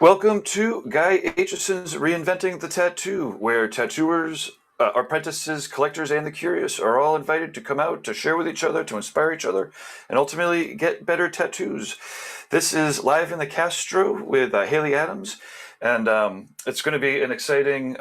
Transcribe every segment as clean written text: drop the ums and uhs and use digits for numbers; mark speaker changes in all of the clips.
Speaker 1: Welcome to Guy Aitchison's Reinventing the Tattoo, where tattooers, apprentices, collectors, and the curious are all invited to come out to share with each other, to inspire each other, and ultimately get better tattoos. This is live in the Castro with Haley Adams, and it's going to be an exciting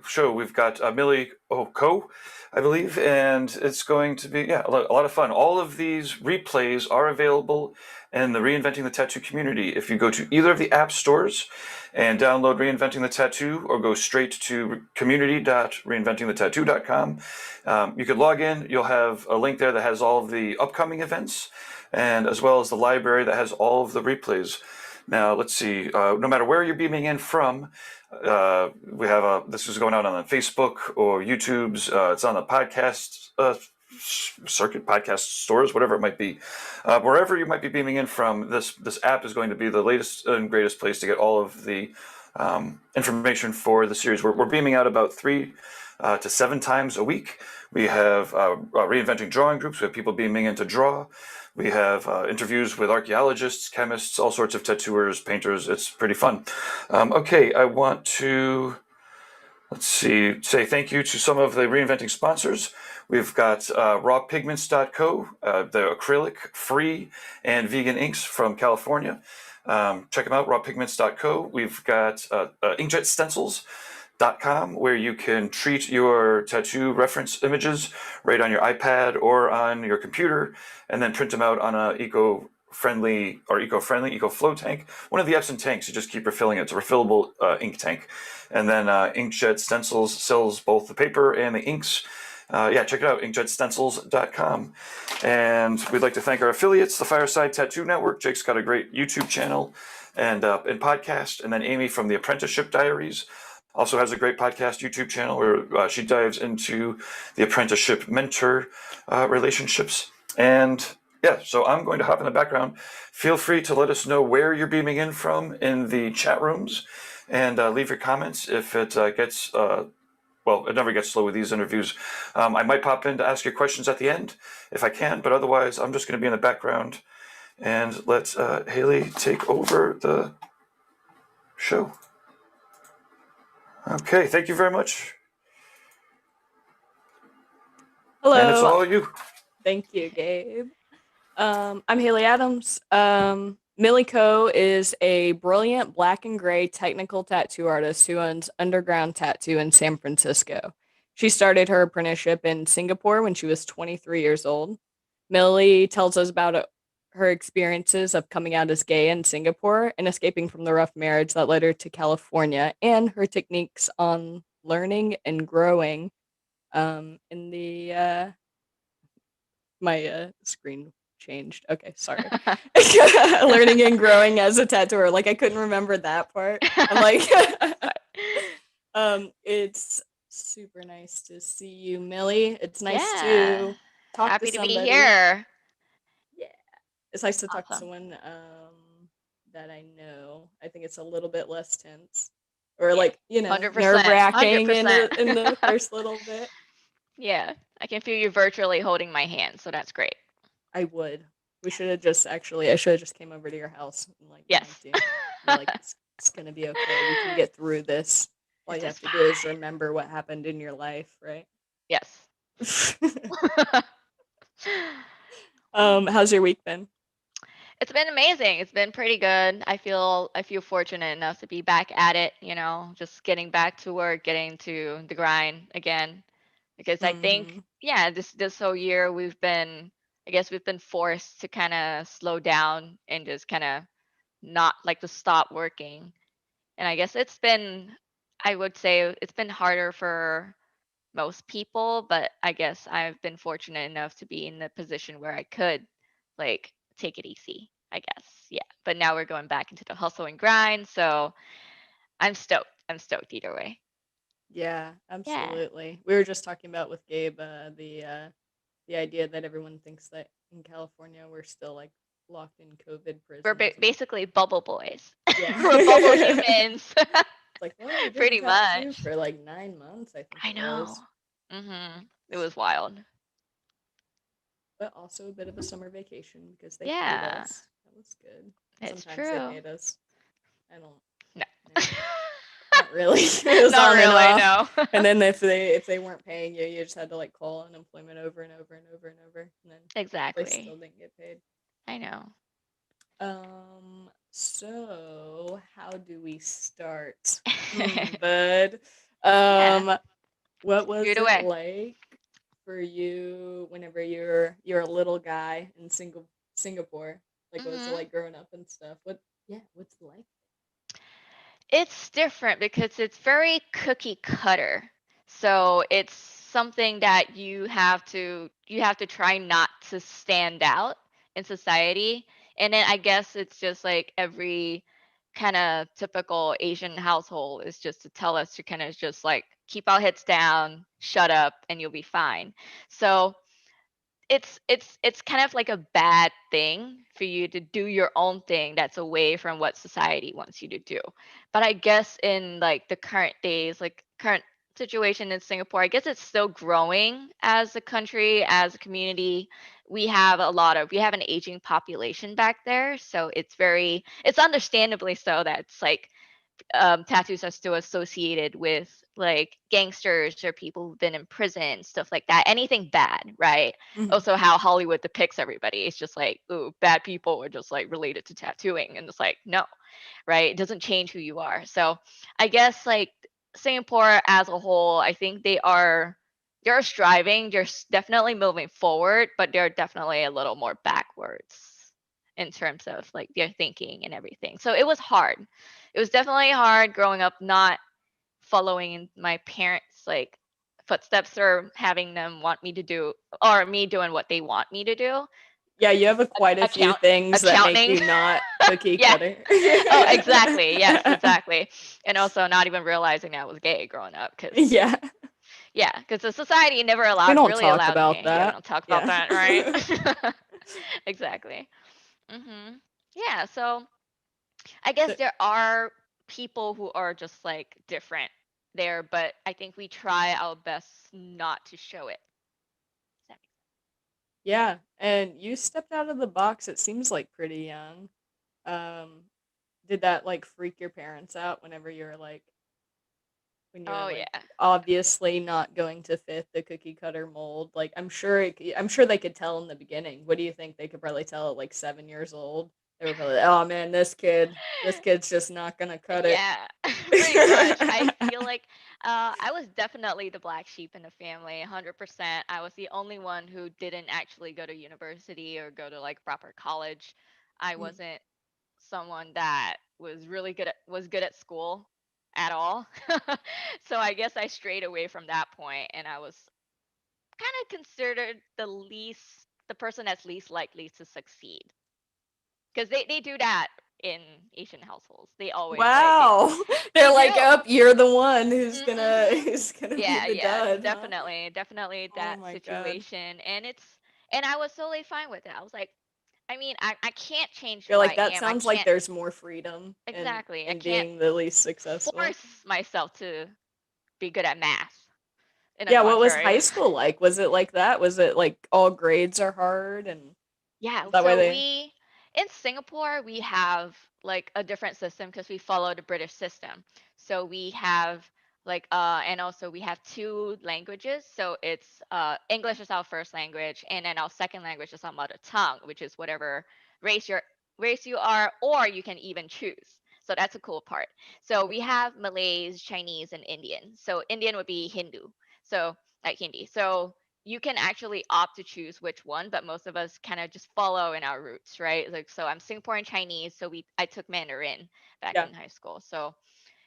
Speaker 1: show. We've got Millie Koh, I believe, and it's going to be a lot of fun. All of these replays are available in the Reinventing the Tattoo community. If you go to either of the app stores and download Reinventing the Tattoo, or go straight to community.reinventingthetattoo.com, you could log in. You'll have a link there that has all of the upcoming events, and as well as the library that has all of the replays. Now, let's see, no matter where you're beaming in from, we have this is going out on Facebook or YouTube's. It's on the podcast circuit, podcast stores, whatever it might be. Wherever you might be beaming in from, this app is going to be the latest and greatest place to get all of the information for the series. We're beaming out about 3 to 7 times a week. We have reinventing drawing groups. We have people beaming in to draw. We have interviews with archaeologists, chemists, all sorts of tattooers, painters. It's pretty fun. Okay, I want to, say thank you to some of the Reinventing sponsors. We've got rawpigments.co, the acrylic, free, and vegan inks from California. Check them out, rawpigments.co. We've got inkjetstencils.com, where you can treat your tattoo reference images right on your iPad or on your computer, and then print them out on a eco-friendly EcoFlow tank. One of the Epson tanks, you just keep refilling it. It's a refillable ink tank. And then Inkjet Stencils sells both the paper and the inks. Check it out, inkjetstencils.com. And we'd like to thank our affiliates, the Fireside Tattoo Network. Jake's got a great YouTube channel and podcast. And then Amy from the Apprenticeship Diaries also has a great podcast YouTube channel where she dives into the apprenticeship mentor relationships. And so I'm going to hop in the background. Feel free to let us know where you're beaming in from in the chat rooms, and leave your comments. If it gets, it never gets slow with these interviews. I might pop in to ask you questions at the end if I can, but otherwise I'm just going to be in the background and let Haley take over the show. Okay, thank you very much.
Speaker 2: Hello.
Speaker 1: And it's all you.
Speaker 2: Thank you, Gabe. I'm Haley Adams. Millie Koh is a brilliant black and gray technical tattoo artist who owns UNDRGRND Tattoo in San Francisco. She started her apprenticeship in Singapore when she was 23 years old. Millie tells us about her experiences of coming out as gay in Singapore and escaping from the rough marriage that led her to California, and her techniques on learning and growing in the my screen changed. Okay, sorry. Learning and growing as a tattooer. Like, I couldn't remember that part. I'm like, it's super nice to see you, Millie. It's nice to talk
Speaker 3: Happy
Speaker 2: to
Speaker 3: to be
Speaker 2: somebody.
Speaker 3: here.
Speaker 2: Yeah, it's nice to talk to someone that I know. I think it's a little bit less tense, or 100%, nerve-wracking in the first little bit.
Speaker 3: Yeah, I can feel you virtually holding my hand, so that's great.
Speaker 2: I would. We should have just I should have just came over to your house and
Speaker 3: yes.
Speaker 2: It's gonna be okay. We can get through this. All you have to do is remember what happened in your life, right?
Speaker 3: Yes.
Speaker 2: How's your week been?
Speaker 3: It's been amazing. It's been pretty good. I feel fortunate enough to be back at it, just getting back to work, getting to the grind again. Because I think, this whole year we've been forced to kind of slow down and just kind of not to stop working. And I guess I would say it's been harder for most people, but I guess I've been fortunate enough to be in the position where I could take it easy, I guess. Yeah. But now we're going back into the hustle and grind. So I'm stoked. I'm stoked either way.
Speaker 2: Yeah, absolutely. Yeah. We were just talking about with Gabe the idea that everyone thinks that in California we're still locked in COVID prisons.
Speaker 3: We're basically bubble boys.
Speaker 2: Yeah.
Speaker 3: We're bubble humans.
Speaker 2: Pretty much for 9 months. I think.
Speaker 3: I know. It was wild.
Speaker 2: But also a bit of a summer vacation because they paid us. That was good.
Speaker 3: It's
Speaker 2: Sometimes
Speaker 3: true.
Speaker 2: they paid us. I don't.
Speaker 3: No.
Speaker 2: Not really. It was
Speaker 3: Not
Speaker 2: on and
Speaker 3: really,
Speaker 2: off.
Speaker 3: no.
Speaker 2: And then if they weren't paying you, you just had to like call unemployment over and over and over and over, and then they still
Speaker 3: Exactly.
Speaker 2: didn't get paid.
Speaker 3: I know.
Speaker 2: So how do we start? Bud.
Speaker 3: Yeah.
Speaker 2: What was
Speaker 3: Shoot
Speaker 2: it
Speaker 3: away.
Speaker 2: like for you whenever you're a little guy in Singapore? Like, what was it
Speaker 3: Hmm.
Speaker 2: like growing up and stuff? What's it like?
Speaker 3: It's different because it's very cookie cutter. So it's something that you have to try not to stand out in society. And then I guess it's just like every kind of typical Asian household is just to tell us to kind of just like keep our heads down, shut up, and you'll be fine. So it's kind of like a bad thing for you to do your own thing that's away from what society wants you to do. But I guess in like the current days, like current situation in Singapore, I guess it's still growing as a country, as a community. We have an aging population back there, so it's understandably so that it's like tattoos are still associated with like gangsters or people who've been in prison, stuff like that. Anything bad, right?
Speaker 2: Mhm.
Speaker 3: Also, how Hollywood depicts everybody. It's just like, ooh, bad people are just like related to tattooing. And it's like, no, right? It doesn't change who you are. So I guess like Singapore as a whole, I think they're striving, definitely moving forward, but they're definitely a little more backwards in terms of like their thinking and everything. So it was hard. It was definitely hard growing up not following in my parents like footsteps or having them want me to do or me doing what they want me to do.
Speaker 2: Yeah, you have quite a few
Speaker 3: Account
Speaker 2: things that make
Speaker 3: accounting.
Speaker 2: you not cookie
Speaker 3: Yeah.
Speaker 2: cutter.
Speaker 3: Oh, exactly. Yes, exactly. And also not even realizing I was gay growing up because
Speaker 2: Yeah.
Speaker 3: yeah, because the society never
Speaker 2: We don't
Speaker 3: really
Speaker 2: talk
Speaker 3: allowed
Speaker 2: about
Speaker 3: me. Yeah, we
Speaker 2: that.
Speaker 3: don't talk about
Speaker 2: Yeah.
Speaker 3: that, right? Exactly. Mhm. Yeah, so I guess
Speaker 2: So-
Speaker 3: there are people who are just like different there, but I think we try our best not to show it. Does that make
Speaker 2: yeah, and you stepped out of the box, it seems like pretty young. Um, did that like freak your parents out whenever you were like when you're
Speaker 3: Oh
Speaker 2: like
Speaker 3: yeah.
Speaker 2: obviously not going to fit the cookie cutter mold? Like I'm sure they could tell in the beginning. What do you think they could probably tell at like 7 years old? They were probably, oh man, this kid's just not gonna cut it.
Speaker 3: Yeah, pretty much. I feel like I was definitely the black sheep in the family, 100%. I was the only one who didn't actually go to university or go to like proper college. I
Speaker 2: Mm.
Speaker 3: wasn't someone that was good at school at all. So I guess I strayed away from that point and I was kind of considered the person that's least likely to succeed. Because they do that in Asian households. They always like
Speaker 2: Wow.
Speaker 3: they
Speaker 2: They're like,
Speaker 3: do.
Speaker 2: up, you're the one
Speaker 3: Hmm.
Speaker 2: who's gonna be
Speaker 3: Yeah,
Speaker 2: the
Speaker 3: yeah,
Speaker 2: dud, huh?
Speaker 3: definitely
Speaker 2: Oh
Speaker 3: that
Speaker 2: my god.
Speaker 3: situation, and I was totally fine with it. I was like, I mean, I can't change
Speaker 2: You're
Speaker 3: who
Speaker 2: like,
Speaker 3: I
Speaker 2: that
Speaker 3: am. I
Speaker 2: sounds like
Speaker 3: can't
Speaker 2: there's more freedom
Speaker 3: exactly. I
Speaker 2: in
Speaker 3: can't
Speaker 2: being the least successful.
Speaker 3: force myself to be good at math. In the
Speaker 2: Yeah, what was high
Speaker 3: contrary,
Speaker 2: school like? Was it like that? Was it like all grades are hard and
Speaker 3: yeah.
Speaker 2: is that why
Speaker 3: So
Speaker 2: they
Speaker 3: we in Singapore we have like a different system because we follow the British system. So we have like and also we have two languages. So it's English is our first language, and then our second language is our mother tongue, which is whatever race your race you are, or you can even choose. So that's a cool part. So we have Malays, Chinese, and Indian. So Indian would be Hindu. So like Hindi. So you can actually opt to choose which one, but most of us kind of just follow in our roots, right? Like, so I'm Singaporean Chinese, so I took Mandarin back
Speaker 2: yeah.
Speaker 3: in high school. So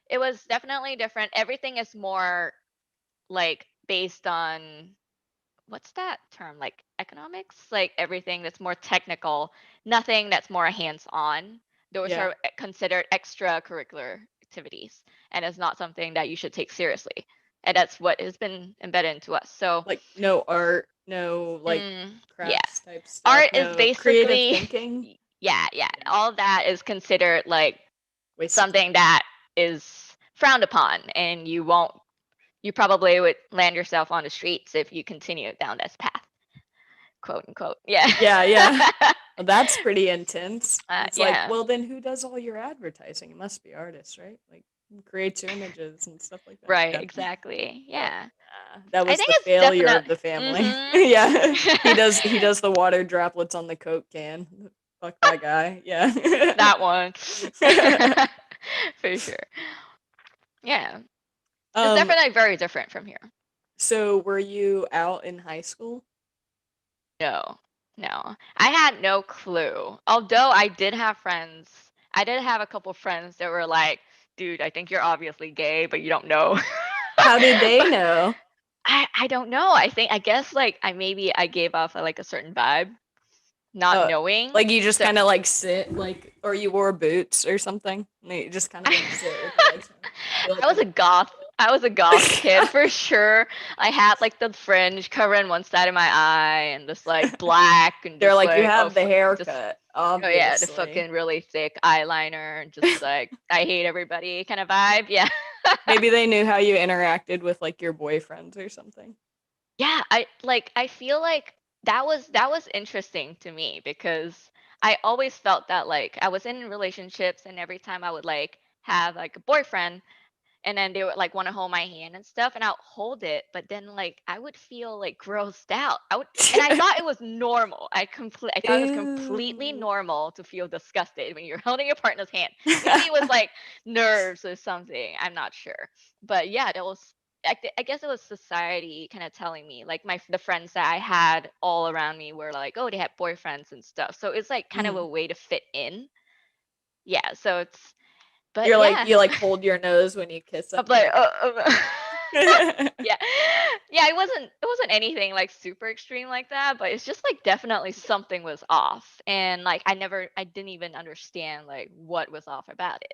Speaker 3: it was definitely different. Everything is more like based on what's that term? Like economics? Like everything that's more technical, nothing that's more hands-on. Those
Speaker 2: Yeah.
Speaker 3: are considered extracurricular activities, and it's not something that you should take seriously. And that's what has been embedded into us. So
Speaker 2: Like no art, no like
Speaker 3: Yeah.
Speaker 2: crafts type stuff,
Speaker 3: Art is
Speaker 2: no creative
Speaker 3: basically
Speaker 2: thinking.
Speaker 3: yeah, yeah.
Speaker 2: Yeah.
Speaker 3: All of that is considered like
Speaker 2: Waste of
Speaker 3: something
Speaker 2: time.
Speaker 3: that is frowned upon and you probably would land yourself on the streets if you continue down this path. quote unquote. Yeah.
Speaker 2: Yeah. Well, that's pretty intense. It's like,
Speaker 3: Yeah.
Speaker 2: well, then who does all your advertising? It must be artists, right? Like, who creates your images and stuff like that.
Speaker 3: Right,
Speaker 2: Yeah.
Speaker 3: exactly.
Speaker 2: But
Speaker 3: Yeah.
Speaker 2: that
Speaker 3: I
Speaker 2: was
Speaker 3: think
Speaker 2: the
Speaker 3: it's
Speaker 2: failure of
Speaker 3: definitely
Speaker 2: the family.
Speaker 3: mm-hmm.
Speaker 2: Yeah. He does the water droplets on the Coke can. Fuck that guy. Yeah.
Speaker 3: That one. For sure. Yeah. It's
Speaker 2: Um,
Speaker 3: definitely very different from here.
Speaker 2: so were you out in high school?
Speaker 3: No. No. I had no clue. Although I did have friends. I did have a couple friends that were like, dude, I think you're obviously gay, but you don't know.
Speaker 2: How did they
Speaker 3: But
Speaker 2: know?
Speaker 3: I don't know. I guess like I gave off like a certain vibe, not knowing.
Speaker 2: Like you just
Speaker 3: So
Speaker 2: kind of like sit like, or you wore boots or something. And you just kind of like sit with your legs. You're like,
Speaker 3: I was a goth. I was a goth kid for sure. I had like the fringe covering one side of my eye and just like black and
Speaker 2: they're
Speaker 3: just
Speaker 2: like, you
Speaker 3: like
Speaker 2: have the
Speaker 3: just
Speaker 2: haircut,
Speaker 3: oh yeah, the
Speaker 2: obviously.
Speaker 3: fucking really thick eyeliner and just like I hate everybody kind of vibe. Yeah.
Speaker 2: Maybe they knew how you interacted with like your boyfriends or something.
Speaker 3: Yeah, I feel like that was interesting to me because I always felt that like I was in relationships and every time I would like have like a boyfriend and then they would like want to hold my hand and stuff and I'll hold it but then like I would feel like grossed out. And I thought it was normal. I thought it was completely
Speaker 2: Ew.
Speaker 3: normal to feel disgusted when you're holding your partner's hand. Maybe it was like nerves or something. I'm not sure. But yeah, that was I guess it was society kind of telling me like the friends that I had all around me were like, oh, they had boyfriends and stuff. So it's like kind of a
Speaker 2: Mhm.
Speaker 3: way to fit in. Yeah, so it's but
Speaker 2: You're like
Speaker 3: yeah.
Speaker 2: you like hold your nose when you kiss
Speaker 3: I'm
Speaker 2: them.
Speaker 3: like,
Speaker 2: Yeah.
Speaker 3: yeah, yeah. It wasn't anything like super extreme like that, but it's just like definitely something was off, and like I didn't even understand like what was off about it,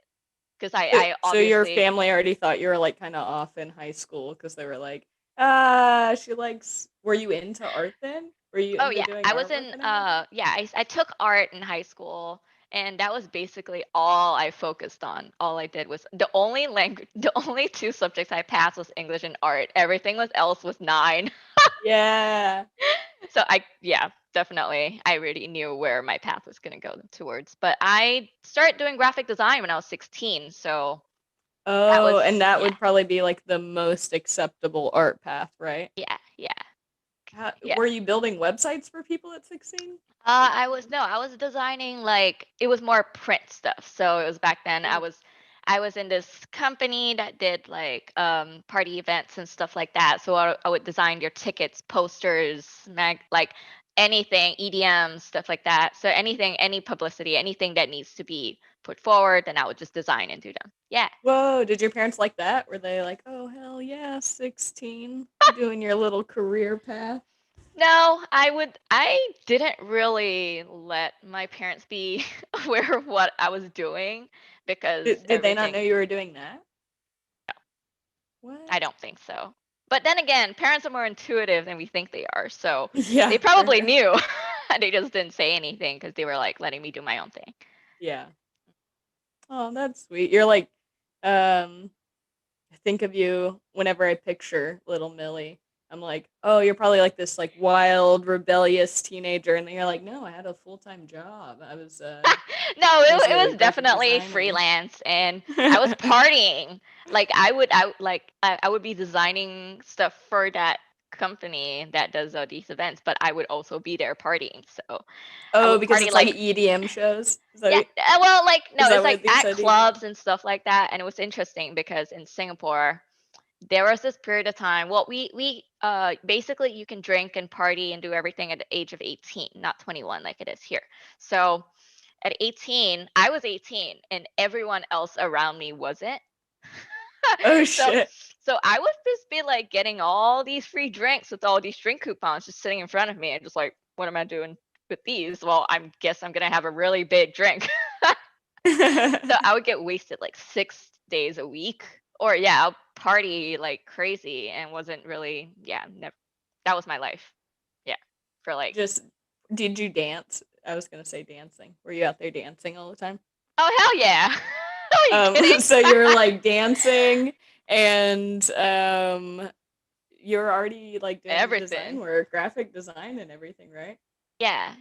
Speaker 3: because I
Speaker 2: So your
Speaker 3: obviously,
Speaker 2: family already thought you were like kind of off in high school because they were like, she likes. Were you into art then? Were you
Speaker 3: oh
Speaker 2: into
Speaker 3: yeah,
Speaker 2: doing
Speaker 3: I was
Speaker 2: artwork
Speaker 3: in
Speaker 2: and everything?
Speaker 3: yeah, I took art in high school. And that was basically all I focused on. All I did was the only language, the only two subjects I passed was English and art. Everything else was 9.
Speaker 2: Yeah.
Speaker 3: So yeah, definitely. I already knew where my path was going to go towards. But I started doing graphic design when I was 16. So that
Speaker 2: Oh,
Speaker 3: was,
Speaker 2: and that
Speaker 3: yeah,
Speaker 2: would probably be like the most acceptable art path, right?
Speaker 3: yeah, yeah, yeah.
Speaker 2: Were you building websites for people at 16?
Speaker 3: I was designing like it was more print stuff. So it was back then
Speaker 2: Ooh.
Speaker 3: I was in this company that did like party events and stuff like that. So I would design your tickets, posters, like anything, EDM, stuff like that. So anything, any publicity, anything that needs to be put forward, then I would just design and do them. Yeah.
Speaker 2: Whoa, did your parents like that? Were they like, oh, hell yeah, 16, doing your little career path?
Speaker 3: No, I didn't really let my parents be aware of what I was doing because
Speaker 2: Did they not know
Speaker 3: everything,
Speaker 2: you were doing that?
Speaker 3: no, I
Speaker 2: What?
Speaker 3: don't think so. But then again, parents are more intuitive than we think they are. So they
Speaker 2: Yeah,
Speaker 3: probably
Speaker 2: fair.
Speaker 3: knew. They just didn't say anything because they were like letting me do my own thing.
Speaker 2: Yeah. Oh, that's sweet. You're like, um, I think of you whenever I picture little Millie. I'm like, oh, you're probably like this like wild, rebellious teenager, and then you're like, no, I had a full-time job.
Speaker 3: No,
Speaker 2: I was
Speaker 3: it
Speaker 2: a
Speaker 3: was
Speaker 2: graphic
Speaker 3: definitely
Speaker 2: designer.
Speaker 3: freelance and I was partying. Like I would be designing stuff for that company that does these events, but I would also be there partying. So I
Speaker 2: Oh,
Speaker 3: would
Speaker 2: because
Speaker 3: party
Speaker 2: it's like
Speaker 3: like
Speaker 2: EDM shows.
Speaker 3: yeah, well, like no,
Speaker 2: Is that
Speaker 3: it's like
Speaker 2: what you
Speaker 3: at
Speaker 2: said? EDM?
Speaker 3: clubs and stuff like that. And it was interesting because in Singapore, there was this period of time. Well, we basically you can drink and party and do everything at the age of 18, not 21 like it is here. So at 18, I was 18 and everyone else around me wasn't.
Speaker 2: Oh
Speaker 3: So
Speaker 2: shit.
Speaker 3: so I would just be like getting all these free drinks with all these drink coupons just sitting in front of me and just like, what am I doing with these? Well, I guess I'm gonna have a really big drink. So I would get wasted like 6 days a week. Or yeah, I'll party like crazy and wasn't really, yeah, never, that was my life. Yeah. For like,
Speaker 2: Just did you dance? I was gonna say dancing. Were you out there dancing all the time?
Speaker 3: oh hell yeah. Are you kidding?
Speaker 2: So you're like dancing and you're already like doing the design
Speaker 3: Everything.
Speaker 2: work, graphic design and everything, right?
Speaker 3: Yeah,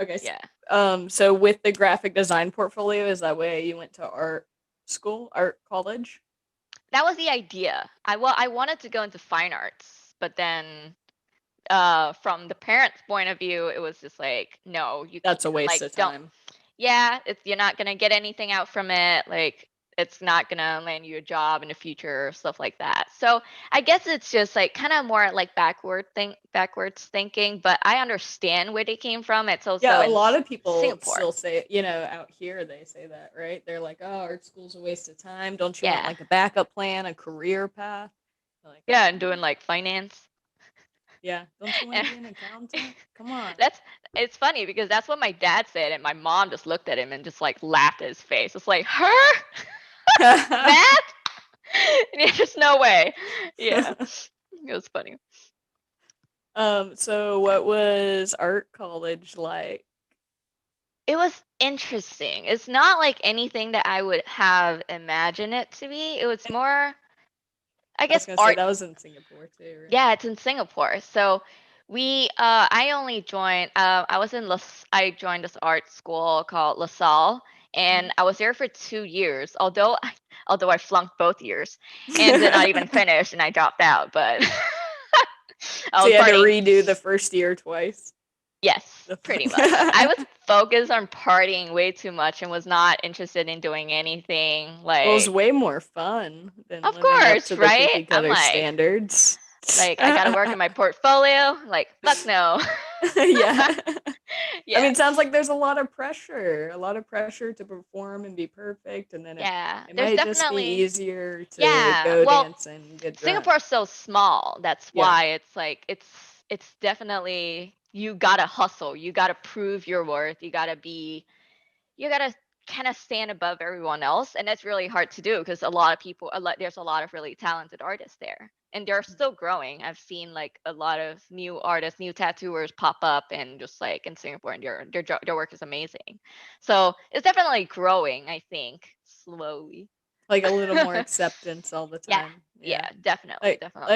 Speaker 2: Okay.
Speaker 3: yeah.
Speaker 2: So with the graphic design portfolio, is that way you went to art school, art college?
Speaker 3: That was the idea. I wanted to go into fine arts, but then from the parents' point of view, it was just like, no, you
Speaker 2: That's a
Speaker 3: can't,
Speaker 2: waste
Speaker 3: like,
Speaker 2: of
Speaker 3: don't.
Speaker 2: time.
Speaker 3: Yeah, you're not gonna get anything out from it. Like, it's not gonna land you a job in the future, stuff like that. So I guess it's just like kind of more like backwards thinking. But I understand where they came from. It's also
Speaker 2: Yeah, a
Speaker 3: in
Speaker 2: lot of people
Speaker 3: Singapore.
Speaker 2: still say, out here they say that, right? They're like, "Oh, art school's a waste of time. Don't you want
Speaker 3: Yeah,
Speaker 2: like a backup plan, a career path?" Like,
Speaker 3: yeah, and doing like finance.
Speaker 2: yeah, don't you want to be an accountant? Come on.
Speaker 3: It's funny because that's what my dad said, and my mom just looked at him and just like laughed at his face. It's like, her? That? There's no way. Yeah. It was funny.
Speaker 2: So what was art college like?
Speaker 3: It was interesting. It's not like anything that I would have imagined it to be. It was more, I
Speaker 2: I was
Speaker 3: guess,
Speaker 2: gonna say
Speaker 3: art.
Speaker 2: that was in Singapore too, right?
Speaker 3: Yeah, it's in Singapore. So I only joined, I joined this art school called LaSalle, and I was there for 2 years, although I flunked both years and did not even finish, and I dropped out, but I
Speaker 2: So
Speaker 3: was
Speaker 2: you had to
Speaker 3: partying.
Speaker 2: redo the first year twice.
Speaker 3: Yes, pretty much. I was focused on partying way too much and was not interested in doing anything
Speaker 2: Well, it was
Speaker 3: like,
Speaker 2: way more fun than
Speaker 3: of
Speaker 2: living up
Speaker 3: course,
Speaker 2: to the
Speaker 3: right?
Speaker 2: cookie
Speaker 3: I'm
Speaker 2: cutter standards.
Speaker 3: I gotta work on my portfolio. Like, fuck no.
Speaker 2: Yeah. I
Speaker 3: Yeah.
Speaker 2: mean, sounds like there's a lot of pressure to perform and be perfect, and then
Speaker 3: Yeah.
Speaker 2: it
Speaker 3: There's
Speaker 2: might just be
Speaker 3: definitely,
Speaker 2: easier to
Speaker 3: yeah.
Speaker 2: go
Speaker 3: Well,
Speaker 2: dance and get drunk.
Speaker 3: Singapore's so small. That's
Speaker 2: Yeah.
Speaker 3: why it's like it's definitely, you gotta hustle. You gotta prove your worth. You gotta kind of stand above everyone else, and that's really hard to do because there's a lot of really talented artists there, and they're still growing. I've seen like a lot of new artists, new tattooers pop up, and just like in Singapore, and their work is amazing. So it's definitely growing, I think, slowly.
Speaker 2: Like a little more acceptance all the
Speaker 3: Yeah,
Speaker 2: time.
Speaker 3: yeah,
Speaker 2: Yeah.
Speaker 3: definitely,
Speaker 2: Like,
Speaker 3: definitely.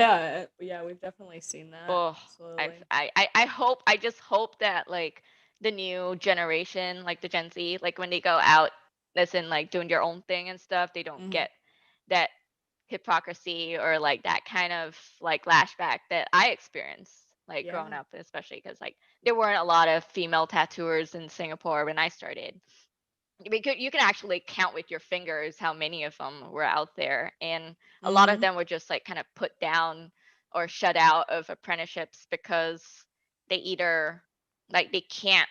Speaker 2: yeah, we've definitely seen that
Speaker 3: Oh,
Speaker 2: slowly.
Speaker 3: I just hope that like the new generation, like the Gen Z, like when they go out, as in like doing their own thing and stuff, they don't
Speaker 2: Mhm.
Speaker 3: get that hypocrisy or like that kind of like flashback that I experienced like growing
Speaker 2: Yeah.
Speaker 3: up, especially because like there weren't a lot of female tattooers in Singapore when I started. You can actually count with your fingers how many of them were out there, and a lot of
Speaker 2: Mhm.
Speaker 3: them were just like kind of put down or shut out of apprenticeships because they either like they can't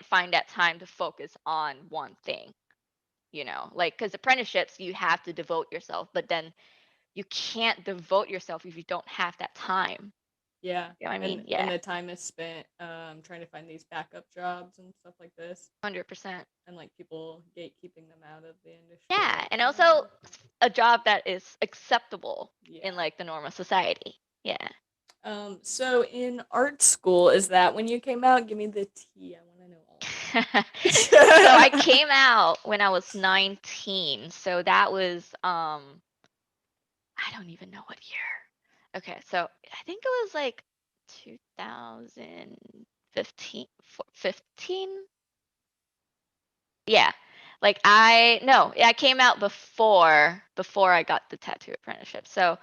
Speaker 3: find that time to focus on one thing, like because apprenticeships you have to devote yourself, but then you can't devote yourself if you don't have that time.
Speaker 2: Yeah.
Speaker 3: You know what I mean?
Speaker 2: And
Speaker 3: Yeah,
Speaker 2: the time is spent trying to find these backup jobs and stuff like this,
Speaker 3: 100%.
Speaker 2: and like people gatekeeping them out of the industry.
Speaker 3: Yeah,
Speaker 2: Like,
Speaker 3: and also a job that is acceptable in
Speaker 2: yeah.
Speaker 3: like the normal society. Yeah.
Speaker 2: So in art school, is that when you came out? Give me the tea. I want to know all.
Speaker 3: So I came out when I was 19. So that was I don't even know what year. Okay, so I think it was like 2015 15. Yeah. Like I came out before I got the tattoo apprenticeship. So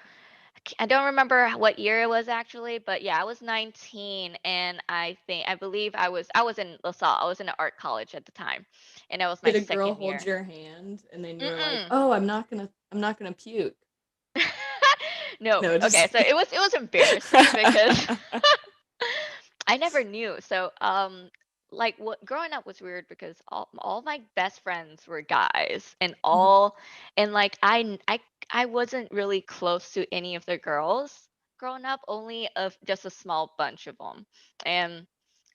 Speaker 3: I don't remember what year it was actually, but yeah, I was 19, and I believe I was in LaSalle. I was in an art college at the time, and it was my
Speaker 2: Did a girl
Speaker 3: second
Speaker 2: hold
Speaker 3: year.
Speaker 2: your hand and then you were like,
Speaker 3: Mm-mm.
Speaker 2: "Oh, I'm not gonna puke."
Speaker 3: No.
Speaker 2: No,
Speaker 3: Okay,
Speaker 2: just
Speaker 3: so it was embarrassing because I never knew. So like what growing up was weird because all my best friends were guys, and
Speaker 2: Mhm.
Speaker 3: like I wasn't really close to any of the girls growing up, only of just a small bunch of them. And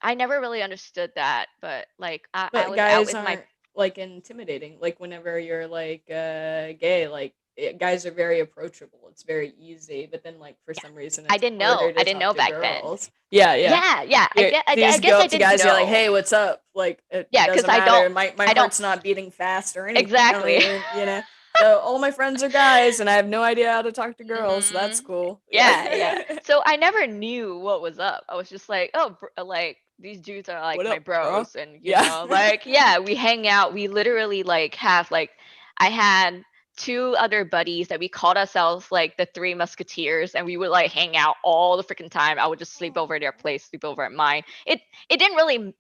Speaker 3: I never really understood that, but like I
Speaker 2: But
Speaker 3: was out
Speaker 2: guys
Speaker 3: with my
Speaker 2: aren't like intimidating. Like whenever you're like gay, like guys are very approachable. It's very easy. But then like for
Speaker 3: yeah,
Speaker 2: some reason it's harder
Speaker 3: I
Speaker 2: to
Speaker 3: didn't
Speaker 2: talk
Speaker 3: know
Speaker 2: to
Speaker 3: back then.
Speaker 2: girls. Yeah, yeah.
Speaker 3: Yeah, yeah,
Speaker 2: You
Speaker 3: I
Speaker 2: just go
Speaker 3: guess I
Speaker 2: up to
Speaker 3: didn't
Speaker 2: guys. You're like,
Speaker 3: know.
Speaker 2: "Hey, what's up?" Like it
Speaker 3: Yeah, because
Speaker 2: doesn't matter. My
Speaker 3: I don't
Speaker 2: heart's not beating fast or anything. I don't
Speaker 3: exactly.
Speaker 2: even. So all my friends are guys, and I have no idea how to talk to girls. So that's
Speaker 3: Mhm.
Speaker 2: cool.
Speaker 3: Yeah. So I never knew what was up. I was just like, oh, like these dudes are like
Speaker 2: What
Speaker 3: my
Speaker 2: up, bro?
Speaker 3: bros, and
Speaker 2: Yeah.
Speaker 3: like yeah, we hang out. We literally like have like I had two other buddies that we called ourselves like the Three Musketeers, and we would like hang out all the freaking time. I would just sleep over at their place, sleep over at mine. It didn't really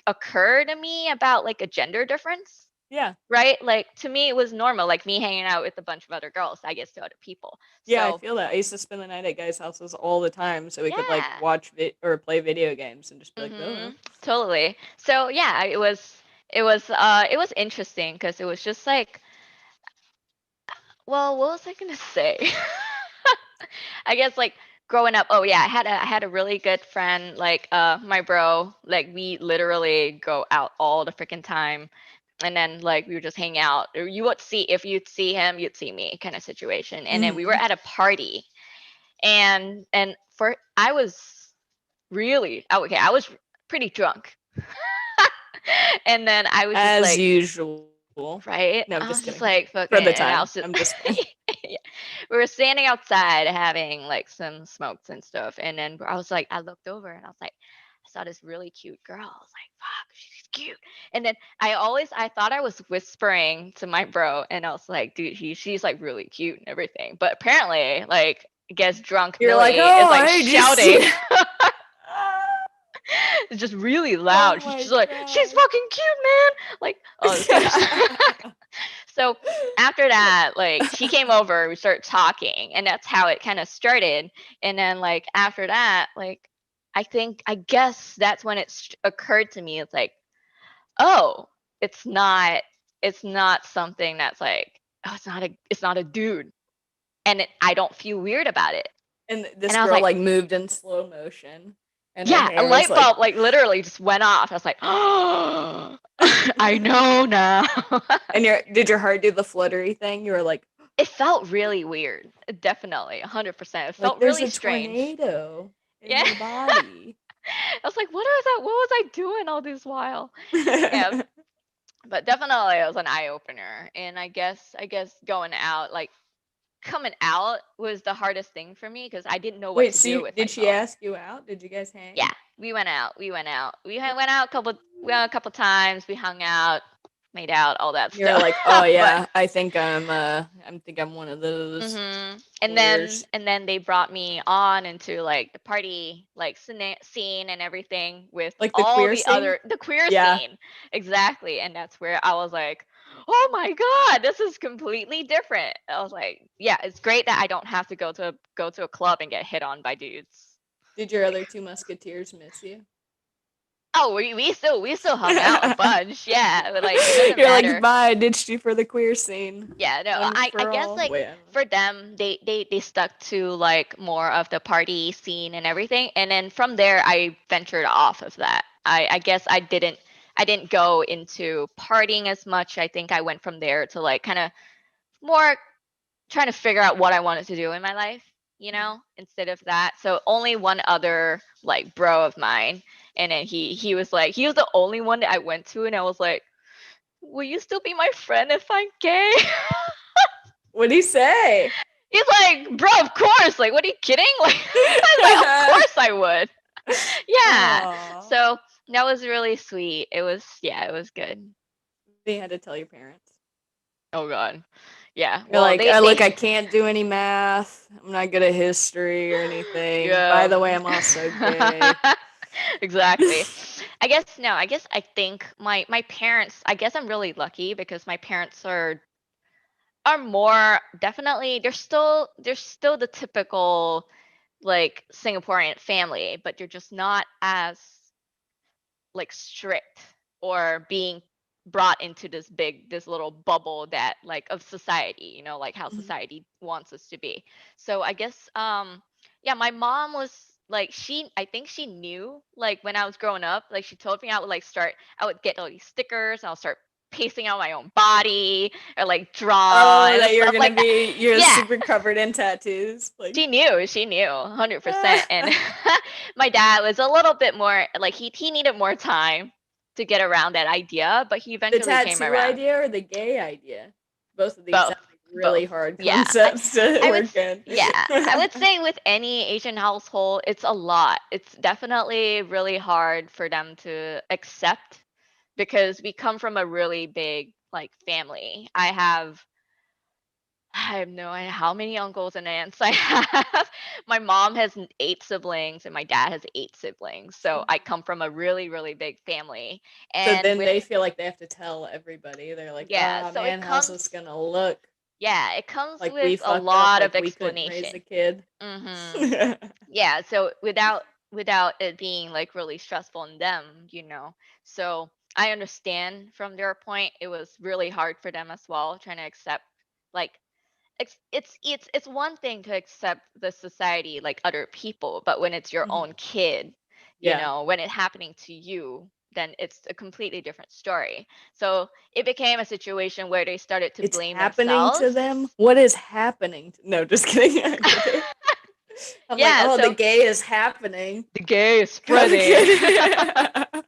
Speaker 3: occur to me about like a gender difference.
Speaker 2: Yeah.
Speaker 3: Right? Like to me it was normal, like me hanging out with a bunch of other girls, I guess to other people.
Speaker 2: Yeah, I
Speaker 3: So
Speaker 2: feel that. I used to spend the night at guys' houses all the time, so we could like
Speaker 3: yeah.
Speaker 2: watch or play video games and just be like,
Speaker 3: Mm-hmm. Totally. So yeah, it was interesting because it was just like, well, what was I gonna say? I guess like growing up, oh yeah, I had a really good friend, like my bro, like we literally go out all the freaking time. And then like we would just hang out. Or you would see if you'd see him, you'd see me kind of situation. And then we were at a party, and for I was really okay, I was pretty drunk. And then I was just
Speaker 2: as
Speaker 3: like,
Speaker 2: usual.
Speaker 3: right?
Speaker 2: No, I'm
Speaker 3: I
Speaker 2: just
Speaker 3: was just
Speaker 2: kidding.
Speaker 3: like, fucking,
Speaker 2: For the
Speaker 3: and I
Speaker 2: time,
Speaker 3: was just,
Speaker 2: I'm just kidding.
Speaker 3: yeah. We were standing outside having like some smokes and stuff. And then I was like, I looked over and I was like, I saw this really cute girl. I was like, fuck, she's cute. And then I thought I was whispering to my bro, and I was like, dude, she's like really cute and everything. But apparently, like, I guess drunk
Speaker 2: You're
Speaker 3: Millie
Speaker 2: like,
Speaker 3: is
Speaker 2: oh,
Speaker 3: like
Speaker 2: hey, did you see?
Speaker 3: shouting. It's just really loud.
Speaker 2: Oh my
Speaker 3: She's like, she's
Speaker 2: God.
Speaker 3: fucking cute, man. Like, oh, this kind of stuff. So after that, like she came over, we started talking, and that's how it kind of started. And then like after that, like I guess that's when it occurred to me. It's like, oh, it's not it's not something that's like, oh, it's not a dude, and I don't feel weird about it.
Speaker 2: And this
Speaker 3: And I was
Speaker 2: girl
Speaker 3: like,
Speaker 2: like moved in slow motion, and her
Speaker 3: yeah, a
Speaker 2: hair was
Speaker 3: light
Speaker 2: like,
Speaker 3: bulb like literally just went off. I was like, oh, I know now.
Speaker 2: and did your heart do the fluttery thing? You were like,
Speaker 3: It felt really weird. Definitely, 100%. It felt
Speaker 2: there's
Speaker 3: really
Speaker 2: a
Speaker 3: strange.
Speaker 2: tornado in
Speaker 3: Yeah.
Speaker 2: your body.
Speaker 3: I was like, what was I doing all this while? Yeah, but definitely it was an eye opener. And I guess going out, like coming out was the hardest thing for me because I didn't know what
Speaker 2: Wait,
Speaker 3: to do
Speaker 2: see,
Speaker 3: with
Speaker 2: did she
Speaker 3: myself.
Speaker 2: ask you out? Did you guys
Speaker 3: Yeah,
Speaker 2: hang?
Speaker 3: we went out. We went out. Went out a couple times. We hung out, made out, all that
Speaker 2: You're
Speaker 3: stuff.
Speaker 2: like, oh
Speaker 3: But
Speaker 2: yeah, I think I'm one of those
Speaker 3: and
Speaker 2: players.
Speaker 3: then they brought me on into like the party like scene and everything with
Speaker 2: Like the
Speaker 3: all
Speaker 2: queer
Speaker 3: the
Speaker 2: scene?
Speaker 3: other the queer
Speaker 2: Yeah.
Speaker 3: scene. Exactly. And that's where I was like, oh my god, this is completely different. I was like, yeah, it's great that I don't have to go to a club and get hit on by dudes.
Speaker 2: Did your other two musketeers miss you?
Speaker 3: Oh, we still hung out a bunch. Yeah, but, like it doesn't
Speaker 2: You're like,
Speaker 3: matter.
Speaker 2: bye, ditched you for the queer scene.
Speaker 3: Yeah, no,
Speaker 2: One
Speaker 3: I
Speaker 2: for
Speaker 3: guess
Speaker 2: all.
Speaker 3: like
Speaker 2: Wait, I don't know.
Speaker 3: for them, they stuck to like more of the party scene and everything, and then from there I ventured off of that. I guess I didn't go into partying as much. I think I went from there to like kind of more trying to figure out what I wanted to do in my life, instead of that. So only one other like bro of mine, and then he was like he was the only one that I went to, and I was like, will you still be my friend if I'm gay?
Speaker 2: What'd he say?
Speaker 3: He's like, bro, of course. Like, what are you kidding? Like, I was like, of course I would. Yeah.
Speaker 2: Aw.
Speaker 3: So that was really sweet. It was good.
Speaker 2: You had to tell your parents.
Speaker 3: Oh god. Yeah.
Speaker 2: You're
Speaker 3: Well,
Speaker 2: like,
Speaker 3: they
Speaker 2: look, I can't do any math. I'm not good at history or anything. By
Speaker 3: yeah.
Speaker 2: the way, I'm also gay.
Speaker 3: Exactly. I guess no. I think my parents. I guess I'm really lucky because my parents are more definitely. They're still the typical like Singaporean family, but you're just not as like strict or being brought into this little bubble that like of society, like how
Speaker 2: Mhm.
Speaker 3: society wants us to be. So I guess yeah, my mom was like I think she knew like when I was growing up, like she told me I would get all these stickers and I'll start pasting on my own body or like draw
Speaker 2: Oh,
Speaker 3: and
Speaker 2: that you're
Speaker 3: stuff
Speaker 2: gonna
Speaker 3: like that.
Speaker 2: you're
Speaker 3: Yeah,
Speaker 2: super covered in tattoos. Like,
Speaker 3: she knew 100%. And my dad was a little bit more like he needed more time to get around that idea, but he
Speaker 2: the
Speaker 3: eventually came
Speaker 2: tattoo
Speaker 3: around.
Speaker 2: idea or the gay idea? Both of these
Speaker 3: Both.
Speaker 2: sound really
Speaker 3: both.
Speaker 2: hard
Speaker 3: Yeah,
Speaker 2: concepts to
Speaker 3: I would
Speaker 2: work in.
Speaker 3: yeah, I would say with any Asian household, it's a lot. It's definitely really hard for them to accept because we come from a really big like family. I have no idea how many uncles and aunts I have. My mom has 8 siblings and my dad has 8 siblings. So I come from a really, really big family.
Speaker 2: So
Speaker 3: And
Speaker 2: then
Speaker 3: with
Speaker 2: they feel like they have to tell everybody. They're like,
Speaker 3: yeah,
Speaker 2: "Oh
Speaker 3: so it
Speaker 2: man, how's this
Speaker 3: comes
Speaker 2: gonna look?
Speaker 3: yeah, it comes
Speaker 2: Like we
Speaker 3: with a
Speaker 2: fucked up,
Speaker 3: lot
Speaker 2: like
Speaker 3: of
Speaker 2: we couldn't raise a
Speaker 3: explanation.
Speaker 2: kid."
Speaker 3: Mhm. Yeah, so without it being like really stressful on them, you know. So I understand from their point, it was really hard for them as well, trying to accept like it's one thing to accept the society like other people, but when it's your
Speaker 2: Mhm.
Speaker 3: own kid, you
Speaker 2: Yeah.
Speaker 3: know, when it happening to you, then it's a completely different story. So it became a situation where they started to
Speaker 2: It's
Speaker 3: blame
Speaker 2: happening to
Speaker 3: themselves.
Speaker 2: them? What is happening? No, just kidding. I'm kidding. I'm like,
Speaker 3: Yeah,
Speaker 2: "Oh, the
Speaker 3: so
Speaker 2: gay is happening."
Speaker 3: the gay is
Speaker 2: I'm
Speaker 3: spreading.
Speaker 2: kidding.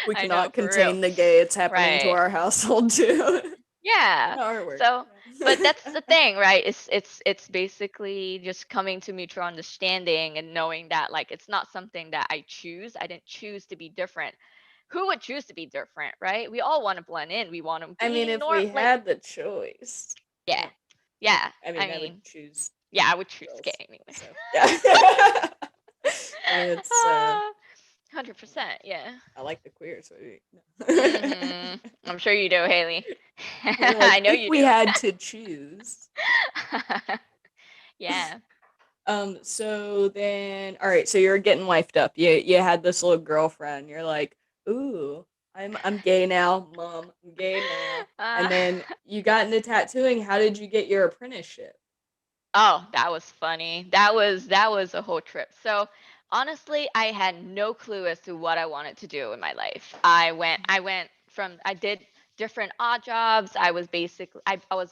Speaker 2: We
Speaker 3: I know,
Speaker 2: cannot
Speaker 3: for real.
Speaker 2: contain the gay. It's happening to
Speaker 3: Right.
Speaker 2: our household too.
Speaker 3: Yeah.
Speaker 2: No, it works.
Speaker 3: So, but that's the thing, right? It's basically just coming to mutual understanding and knowing that like it's not something that I choose. I didn't choose to be different. Who would choose to be different, right? We all want to blend in. We want to
Speaker 2: I mean,
Speaker 3: be
Speaker 2: if we
Speaker 3: like
Speaker 2: had the choice.
Speaker 3: yeah.
Speaker 2: No,
Speaker 3: Yeah.
Speaker 2: I
Speaker 3: I
Speaker 2: mean, I would
Speaker 3: mean,
Speaker 2: choose
Speaker 3: yeah, I would choose gay
Speaker 2: girls.
Speaker 3: anyway.
Speaker 2: So, yeah. I mean, it's
Speaker 3: 100%, yeah.
Speaker 2: I like the queer, so
Speaker 3: Mhm. I'm sure you do, Haley.
Speaker 2: You're like,
Speaker 3: I know
Speaker 2: if
Speaker 3: you
Speaker 2: we
Speaker 3: do.
Speaker 2: had to choose.
Speaker 3: Yeah.
Speaker 2: So then, all right, so you're getting wifed up. You had this little girlfriend. You're like, ooh, I'm gay now, mom. I'm gay now.
Speaker 3: Uh,
Speaker 2: And then you got into tattooing. How did you get your apprenticeship?
Speaker 3: oh, that was funny. That was a whole trip. So honestly, I had no clue as to what I wanted to do in my life. I did different odd jobs. I was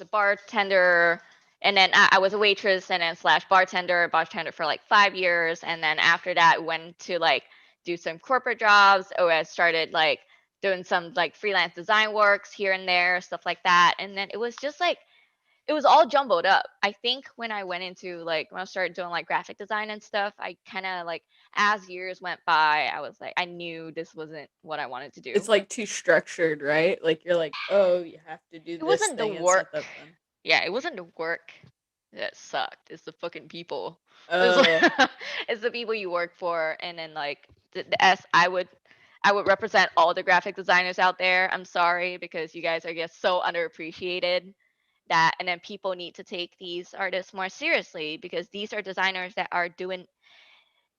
Speaker 3: a bartender and then I was a waitress and then slash bartender for like 5 years. And then after that went to like do some corporate jobs or I started like doing some like freelance design works here and there, stuff like that. And then it was just like it was all jumbled up. I think when I went into like when I started doing like graphic design and stuff, I kind of like as years went by, I was like I knew this wasn't what I wanted to
Speaker 2: It's
Speaker 3: do.
Speaker 2: like too structured, right? Like you're like, oh, you have to do
Speaker 3: It
Speaker 2: this
Speaker 3: wasn't the
Speaker 2: thing and stuff
Speaker 3: work.
Speaker 2: that's fun.
Speaker 3: Yeah, it wasn't the work that sucked. It's the fucking people. It's,
Speaker 2: Oh,
Speaker 3: it's the people you work for, and then like the S. I would represent all the graphic designers out there. I'm sorry because you guys are just so underappreciated that and then people need to take these artists more seriously because these are designers that are doing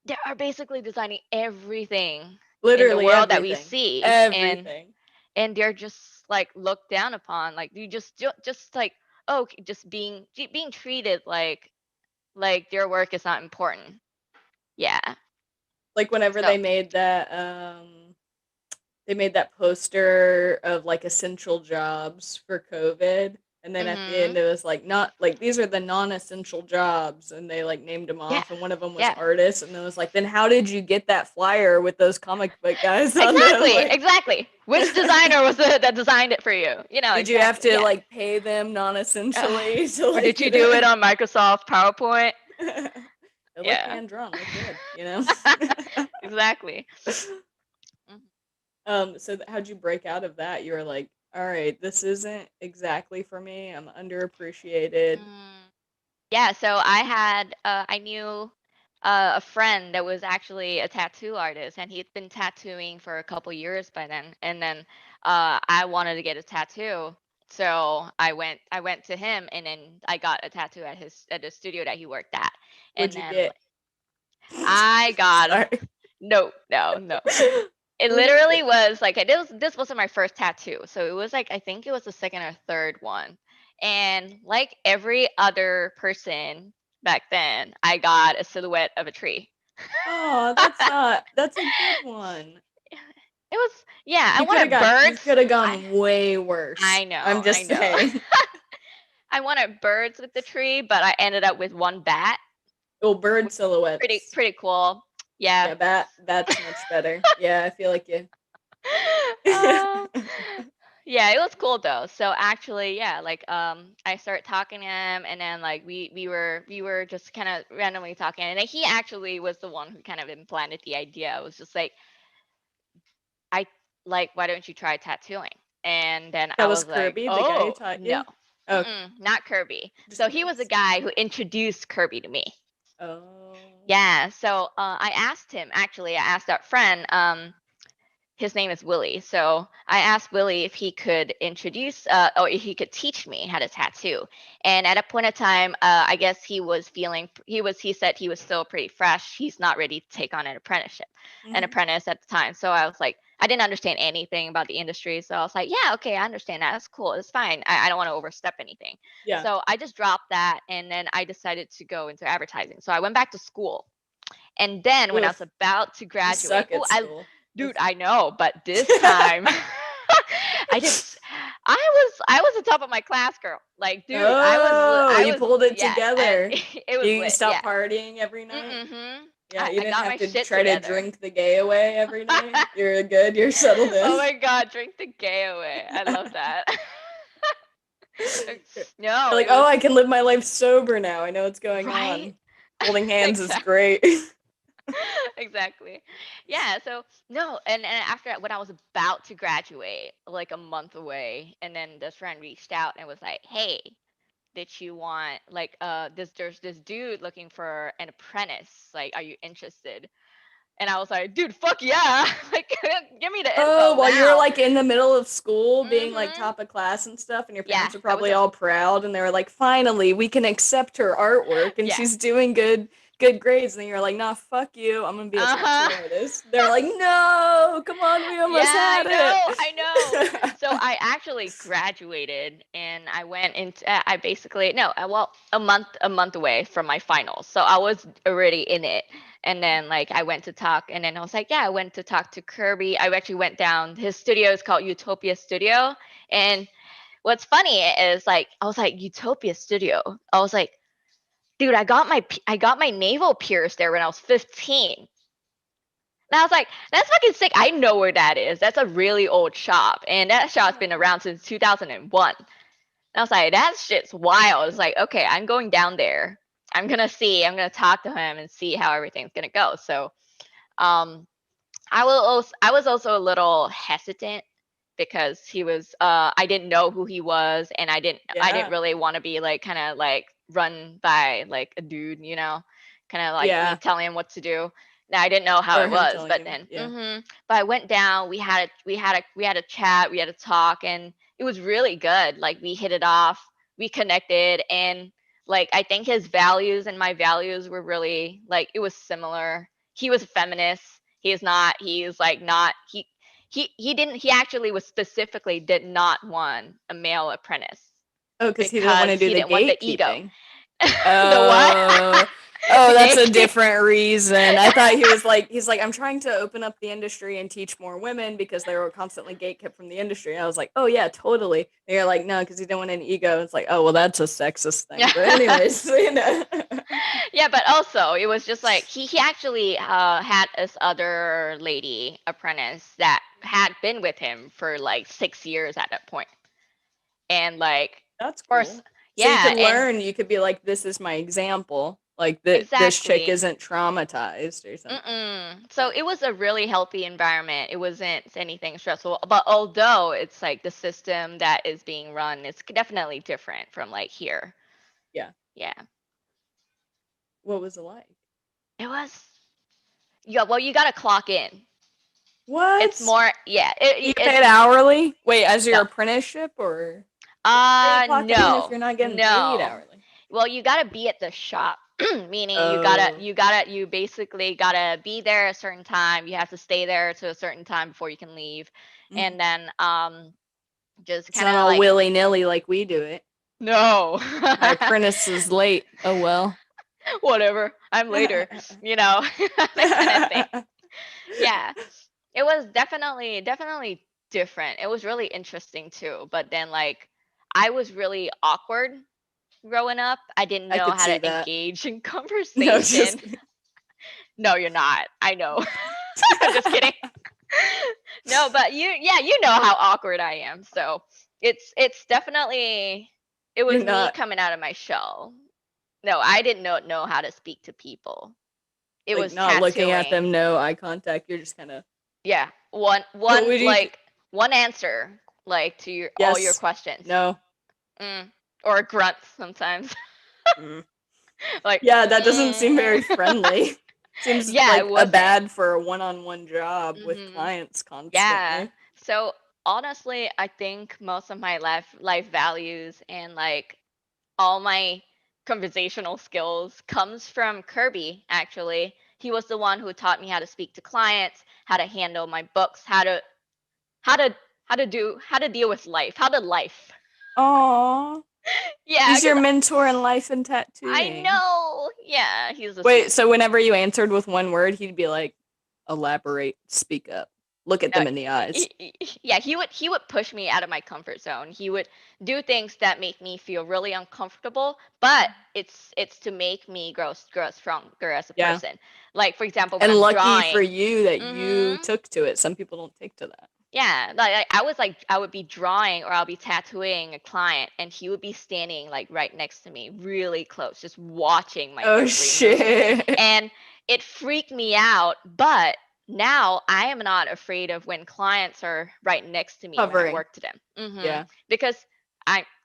Speaker 3: they are basically designing everything in the
Speaker 2: literally
Speaker 3: world that we
Speaker 2: everything.
Speaker 3: see
Speaker 2: Everything.
Speaker 3: and they're just like looked down upon like you just like oh just being treated like their work is not important. Yeah.
Speaker 2: Like whenever
Speaker 3: So
Speaker 2: they made that poster of like essential jobs for COVID. And then at the end,
Speaker 3: mhm.
Speaker 2: it was like, not like these are the non essential jobs. And they like named them
Speaker 3: Yeah.
Speaker 2: off. And one of them was
Speaker 3: Yeah.
Speaker 2: artists. And then it was like, then how did you get that flyer with those comic book guys on them?
Speaker 3: Exactly.
Speaker 2: Like,
Speaker 3: Exactly. Which designer was it that designed it for you? You know,
Speaker 2: did you have
Speaker 3: exactly.
Speaker 2: to
Speaker 3: Yeah.
Speaker 2: like pay them non essentially to
Speaker 3: Or
Speaker 2: like
Speaker 3: did you
Speaker 2: get
Speaker 3: do it
Speaker 2: it?
Speaker 3: on Microsoft PowerPoint?
Speaker 2: It looked
Speaker 3: Yeah.
Speaker 2: hand drawn, looked good, you know?
Speaker 3: Exactly. Mhm.
Speaker 2: So how'd you break out of that? You were like, all right, this isn't exactly for me. I'm underappreciated.
Speaker 3: Mm. Yeah, so I knew a friend that was actually a tattoo artist, and he'd been tattooing for a couple years by then. And then I wanted to get a tattoo, so I went to him, and then I got a tattoo at the studio that he worked at.
Speaker 2: What'd
Speaker 3: And
Speaker 2: you
Speaker 3: then
Speaker 2: get?
Speaker 3: like, I got
Speaker 2: Sorry.
Speaker 3: no, no, no. It
Speaker 2: What'd you
Speaker 3: literally
Speaker 2: get?
Speaker 3: was like this wasn't my first tattoo. So it was like I think it was the second or third one. And like every other person back then, I got a silhouette of a tree.
Speaker 2: Oh, that's a good one.
Speaker 3: It was yeah, I
Speaker 2: You could have
Speaker 3: wanted
Speaker 2: gone you
Speaker 3: birds.
Speaker 2: could have
Speaker 3: I
Speaker 2: gone way worse.
Speaker 3: I know,
Speaker 2: I'm
Speaker 3: I
Speaker 2: just
Speaker 3: know.
Speaker 2: saying.
Speaker 3: I wanted birds with the tree, but I ended up with one bat,
Speaker 2: Oh, bird
Speaker 3: which was pretty
Speaker 2: silhouettes.
Speaker 3: pretty cool. Yeah.
Speaker 2: Yeah, that's much better. Yeah, I feel like you
Speaker 3: Uh, Yeah, it was cool though. So actually, yeah, like I started talking to him, and then like we were just kind of randomly talking, and then he actually was the one who kind of implanted the idea. I was just like, I like, why don't you try tattooing? And then I
Speaker 2: That was
Speaker 3: was like,
Speaker 2: Kirby, the guy who
Speaker 3: oh
Speaker 2: taught
Speaker 3: no,
Speaker 2: you? Oh,
Speaker 3: not Kirby.
Speaker 2: just
Speaker 3: So he was the
Speaker 2: curious.
Speaker 3: guy who introduced Kirby to me.
Speaker 2: Oh.
Speaker 3: Yeah. So I asked him. Actually, I asked our friend. His name is Willie. So I asked Willie if he could introduce, or if he could teach me how to tattoo. And at a point of time, I guess he said he was still pretty fresh. He's not ready to take on an apprentice at the time. So I was like, I didn't understand anything about the industry. So I was like, yeah, okay, I understand that. That's cool. It's fine. I don't want to overstep anything.
Speaker 2: Yeah.
Speaker 3: So I just dropped that. And then I decided to go into advertising. So I went back to school. And then when I was
Speaker 2: Oof.
Speaker 3: about to
Speaker 2: You
Speaker 3: graduate,
Speaker 2: suck at school.
Speaker 3: dude, I know, but this time I did. I was the top of my class, girl. Like, dude,
Speaker 2: Oh, you pulled it
Speaker 3: yeah,
Speaker 2: together.
Speaker 3: it was
Speaker 2: You
Speaker 3: lit.
Speaker 2: stopped
Speaker 3: Yeah.
Speaker 2: partying every night?
Speaker 3: Mm-hmm.
Speaker 2: Yeah, you
Speaker 3: I
Speaker 2: didn't
Speaker 3: got
Speaker 2: have
Speaker 3: my
Speaker 2: to
Speaker 3: shit
Speaker 2: try to
Speaker 3: together.
Speaker 2: drink the gay away every night. You're good. You're settled in.
Speaker 3: Oh my god, drink the gay away. I love that. No,
Speaker 2: You're like,
Speaker 3: it
Speaker 2: oh,
Speaker 3: was
Speaker 2: I can live my life sober now. I know what's going
Speaker 3: right.
Speaker 2: on. Holding hands is
Speaker 3: Exactly.
Speaker 2: great.
Speaker 3: Exactly. Yeah. So no, and after that, when I was about to graduate, like a month away, and then this friend reached out and was like, "Hey, did you want like there's this dude looking for an apprentice. Like, are you interested?" And I was like, "Dude, fuck yeah! Like, give me the
Speaker 2: Oh,
Speaker 3: info
Speaker 2: while you were
Speaker 3: now."
Speaker 2: like in the middle of school being like
Speaker 3: Mhm.
Speaker 2: top of class and stuff, and your
Speaker 3: Yeah,
Speaker 2: parents are
Speaker 3: I was
Speaker 2: probably
Speaker 3: just
Speaker 2: all proud and they were like, finally, we can accept her artwork and
Speaker 3: yeah.
Speaker 2: she's doing good grades. And then you're like, nah, fuck you. I'm gonna be a
Speaker 3: Uh-huh.
Speaker 2: tattoo artist. They're like, no, come on, we
Speaker 3: Yeah,
Speaker 2: almost had
Speaker 3: I know.
Speaker 2: it.
Speaker 3: So I actually graduated and I went into I basically no, well, a month away from my finals. So I was already in it. And then like I went to talk and then I was like, yeah, I went to talk to Kirby. I actually went down. His studio is called Utopia Studio. And what's funny is like I was like Utopia Studio. I was like, dude, I got my navel pierced there when I was 15. And I was like, that's fucking sick. I know where that is. That's a really old shop. And that shop's been around since 2001. And I was like, that shit's wild. It's like, okay, I'm going down there. I'm going to see. I'm going to talk to him and see how everything's going to go. So um, I was also a little hesitant because I didn't know who he was. And I didn't
Speaker 2: Yeah.
Speaker 3: really want to be like kind of like run by like a dude, kind of like me
Speaker 2: Yeah.
Speaker 3: telling him what to do. Now I didn't know how
Speaker 2: Or
Speaker 3: it
Speaker 2: him
Speaker 3: was,
Speaker 2: telling
Speaker 3: but
Speaker 2: you.
Speaker 3: then,
Speaker 2: Yeah.
Speaker 3: but I went down. We had a chat. We had a talk, and it was really good. Like we hit it off. We connected, and like I think his values and my values were really like it was similar. He was a feminist. He is not. He's like not. He didn't. He actually was specifically did not want a male apprentice
Speaker 2: Oh, because he didn't want
Speaker 3: because
Speaker 2: to do
Speaker 3: he
Speaker 2: the
Speaker 3: didn't want the ego.
Speaker 2: gatekeeping.
Speaker 3: The what?
Speaker 2: Oh, oh,
Speaker 3: The
Speaker 2: that's a
Speaker 3: gatekeep.
Speaker 2: different reason. I thought he's like, I'm trying to open up the industry and teach more women because they were constantly gatekept from the industry. And I was like, oh yeah, totally. And you're like, no, because you don't want an ego. It's like, oh well, that's a sexist thing. But anyways,
Speaker 3: Yeah, but also it was just like he actually had this other lady apprentice that had been with him for like 6 years at that point, and like
Speaker 2: that's
Speaker 3: first,
Speaker 2: cool. So you
Speaker 3: yeah,
Speaker 2: could
Speaker 3: and
Speaker 2: learn. You could be like, this is my example. Like this chick
Speaker 3: exactly.
Speaker 2: isn't traumatized or something.
Speaker 3: So it was a really healthy environment. It wasn't anything stressful, but although it's like the system that is being run, it's definitely different from like here.
Speaker 2: Yeah.
Speaker 3: Yeah,
Speaker 2: What was it like?
Speaker 3: it was. Yeah, well, you gotta clock in. It's
Speaker 2: What?
Speaker 3: more, yeah.
Speaker 2: You
Speaker 3: It's
Speaker 2: paid hourly? Wait, as
Speaker 3: no.
Speaker 2: your apprenticeship or? Why are you clocking in if
Speaker 3: No,
Speaker 2: you're not getting paid
Speaker 3: no.
Speaker 2: hourly?
Speaker 3: Well, you gotta be at the shop, meaning
Speaker 2: Oh.
Speaker 3: you basically gotta be there a certain time. You have to stay there to a certain time before you can leave,
Speaker 2: Mhm.
Speaker 3: and then just
Speaker 2: It's
Speaker 3: kind
Speaker 2: not
Speaker 3: of
Speaker 2: all
Speaker 3: like
Speaker 2: willy-nilly like we do it.
Speaker 3: no,
Speaker 2: My apprentice is late. Oh well.
Speaker 3: whatever. I'm later, that kind of thing. Yeah, it was definitely different. It was really interesting too. But then like I was really awkward growing up. I didn't
Speaker 2: I
Speaker 3: know
Speaker 2: could
Speaker 3: how
Speaker 2: see
Speaker 3: to
Speaker 2: that.
Speaker 3: engage in
Speaker 2: No, just
Speaker 3: conversation.
Speaker 2: kidding.
Speaker 3: No, you're not. I know. I'm just kidding. No, but you know how awkward I am. So it's definitely, it
Speaker 2: You're
Speaker 3: was me
Speaker 2: not
Speaker 3: coming out of my shell. No, I didn't know how to speak to people. It
Speaker 2: like
Speaker 3: was
Speaker 2: not looking at them,
Speaker 3: tattooing.
Speaker 2: no eye contact. You're just kind of.
Speaker 3: Yeah,
Speaker 2: What would you do?
Speaker 3: like one answer like to all your
Speaker 2: Yes.
Speaker 3: questions.
Speaker 2: No.
Speaker 3: Or grunts sometimes.
Speaker 2: Mm.
Speaker 3: Like,
Speaker 2: Yeah, that doesn't seem very friendly. Seems
Speaker 3: yeah,
Speaker 2: like
Speaker 3: it
Speaker 2: a
Speaker 3: wasn't.
Speaker 2: bad for a one-on-one job with
Speaker 3: Mhm.
Speaker 2: clients
Speaker 3: Yeah.
Speaker 2: constantly.
Speaker 3: So honestly, I think most of my life values and like all my conversational skills comes from Kirby, actually. He was the one who taught me how to speak to clients, how to handle my books, how to how to deal with life, how to life.
Speaker 2: Aww.
Speaker 3: Yeah,
Speaker 2: He's your
Speaker 3: because
Speaker 2: mentor in life and
Speaker 3: I
Speaker 2: tattooing.
Speaker 3: know. Yeah, he's the
Speaker 2: Wait,
Speaker 3: sweetest.
Speaker 2: so whenever you answered with one word, he'd be like, elaborate, speak up, look at
Speaker 3: No,
Speaker 2: them in the eyes.
Speaker 3: yeah, he would push me out of my comfort zone. He would do things that make me feel really uncomfortable, but it's to make me grow stronger as a
Speaker 2: Yeah.
Speaker 3: person. Like, for example, when
Speaker 2: And
Speaker 3: I'm
Speaker 2: lucky for
Speaker 3: drawing.
Speaker 2: you that you
Speaker 3: Mhm.
Speaker 2: took to it. Some people don't take to that.
Speaker 3: Yeah, I would be drawing or I'll be tattooing a client and he would be standing like right next to me, really close, just watching my
Speaker 2: Oh
Speaker 3: every move.
Speaker 2: shit.
Speaker 3: And it freaked me out, but now I am not afraid of when clients are right next to me when I
Speaker 2: Hovering.
Speaker 3: work to them.
Speaker 2: Yeah.
Speaker 3: Because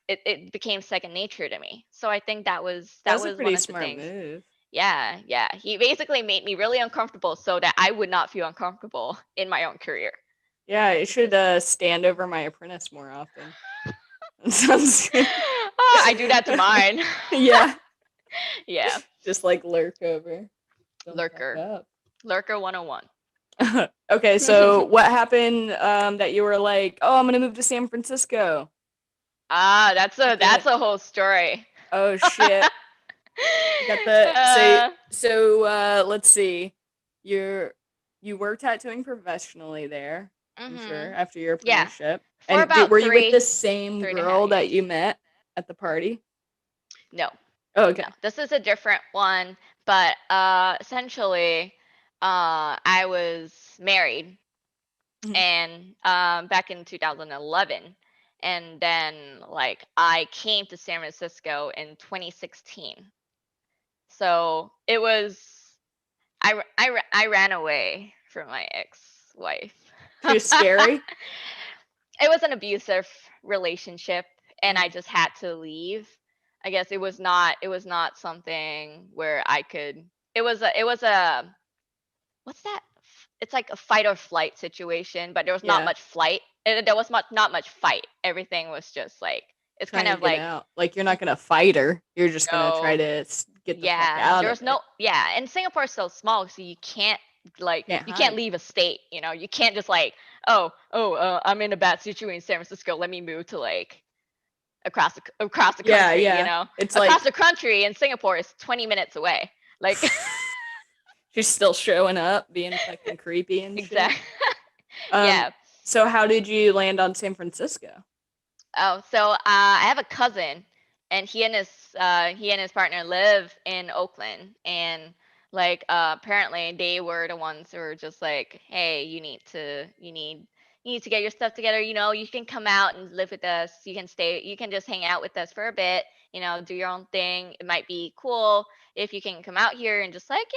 Speaker 3: it became second nature to me. So I think that
Speaker 2: That's a
Speaker 3: was one
Speaker 2: pretty
Speaker 3: of the
Speaker 2: smart
Speaker 3: things.
Speaker 2: move.
Speaker 3: Yeah, yeah. He basically made me really uncomfortable so that I would not feel uncomfortable in my own career.
Speaker 2: Yeah, I should stand over my apprentice more often. Sounds good.
Speaker 3: I do that to mine.
Speaker 2: Yeah.
Speaker 3: Yeah.
Speaker 2: Just like lurk over. Don't fuck
Speaker 3: Lurker.
Speaker 2: up.
Speaker 3: Lurker 101.
Speaker 2: Okay, so what happened that you were like, oh, I'm gonna move to San Francisco?
Speaker 3: That's a whole story.
Speaker 2: Oh shit. You got the let's see. You were tattooing professionally there, I'm sure, after your
Speaker 3: Yeah.
Speaker 2: apprenticeship.
Speaker 3: For
Speaker 2: And
Speaker 3: about
Speaker 2: were you with the
Speaker 3: 3
Speaker 2: same
Speaker 3: and a half
Speaker 2: girl that
Speaker 3: years.
Speaker 2: you met at the party?
Speaker 3: No.
Speaker 2: Oh,
Speaker 3: No.
Speaker 2: okay.
Speaker 3: This is a different one, but essentially I was married
Speaker 2: Mhm.
Speaker 3: and back in 2011, and then like I came to San Francisco in 2016. So it was I ran away from my ex-wife.
Speaker 2: She was scary.
Speaker 3: It was an abusive relationship and I
Speaker 2: Mm.
Speaker 3: just had to leave. I guess it was not something where I could, it was a what's that? It's like a fight or flight situation, but there was not
Speaker 2: Yeah.
Speaker 3: much flight. There was not much fight. Everything was just like, it's
Speaker 2: Trying
Speaker 3: kind
Speaker 2: to
Speaker 3: of
Speaker 2: get
Speaker 3: like,
Speaker 2: out. Like you're not gonna fight her. You're just gonna try
Speaker 3: no,
Speaker 2: to get the fuck
Speaker 3: yeah,
Speaker 2: out
Speaker 3: there
Speaker 2: of
Speaker 3: was
Speaker 2: it.
Speaker 3: no, yeah, and Singapore is so small, so you can't like
Speaker 2: Can't
Speaker 3: you can't
Speaker 2: hide.
Speaker 3: leave a state. You know, you can't just like, I'm in a bad situation in San Francisco. Let me move to like across the
Speaker 2: Yeah,
Speaker 3: country. You
Speaker 2: yeah.
Speaker 3: know,
Speaker 2: It's
Speaker 3: across
Speaker 2: like
Speaker 3: the country in Singapore is 20 minutes away. Like,
Speaker 2: she's still showing up, being fucking creepy and shit.
Speaker 3: exactly.
Speaker 2: Um,
Speaker 3: Yeah.
Speaker 2: so how did you land on San Francisco?
Speaker 3: Oh, so I have a cousin, and he and his partner live in Oakland, and like apparently they were the ones who were just like, hey, you need to get your stuff together. You know, you can come out and live with us. You can stay. You can just hang out with us for a bit. You know, do your own thing. It might be cool if you can come out here and just like,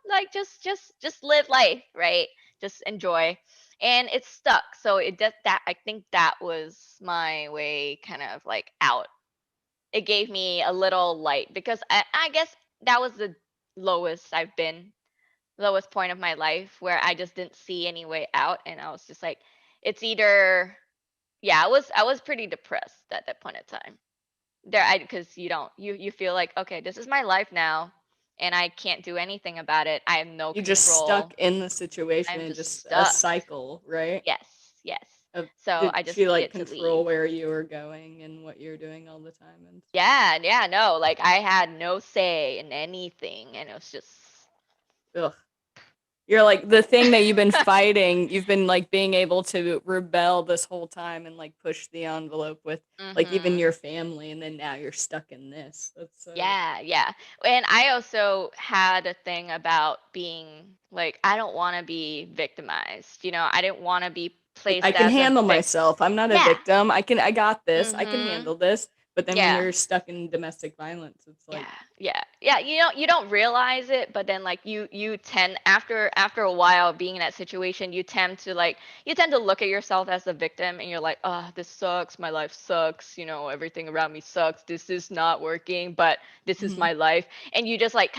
Speaker 3: like just live life, right? Just enjoy, and it stuck. So it does that. I think that was my way, kind of like out. It gave me a little light because I guess that was the lowest I've been, lowest point of my life where I just didn't see any way out, and I was just like, it's either, yeah, I was pretty depressed at that point in time. There, I because you don't you feel like, okay, this is my life now, and I can't do anything about it. I have no
Speaker 2: You just stuck
Speaker 3: control.
Speaker 2: in the situation
Speaker 3: I'm
Speaker 2: and
Speaker 3: just
Speaker 2: just a
Speaker 3: stuck.
Speaker 2: cycle, right?
Speaker 3: Yes, yes.
Speaker 2: Of
Speaker 3: So
Speaker 2: did
Speaker 3: I just
Speaker 2: she like
Speaker 3: needed to
Speaker 2: control
Speaker 3: leave.
Speaker 2: where you were going and what you're doing all the time and stuff?
Speaker 3: Yeah, yeah, no, like I had no say in anything, and it was just.
Speaker 2: Ugh. You're like the thing that you've been fighting, you've been like being able to rebel this whole time and like push the envelope with like even
Speaker 3: Mhm.
Speaker 2: your family, and then now you're stuck in this. That's so
Speaker 3: Yeah, yeah. And I also had a thing about being like, I don't want to be victimized. You know, I didn't want to be
Speaker 2: Like,
Speaker 3: placed
Speaker 2: I can
Speaker 3: as a
Speaker 2: handle
Speaker 3: victim.
Speaker 2: myself. I'm not a
Speaker 3: Yeah.
Speaker 2: victim. I got this. I can
Speaker 3: Mhm.
Speaker 2: handle this. But then when
Speaker 3: Yeah.
Speaker 2: you're stuck in domestic violence, it's like,
Speaker 3: Yeah. You don't realize it, but then like you tend after a while being in that situation, you tend to look at yourself as the victim, and you're like, oh, this sucks. My life sucks. Everything around me sucks. This is not working, but this is
Speaker 2: Mhm.
Speaker 3: my life. And you just like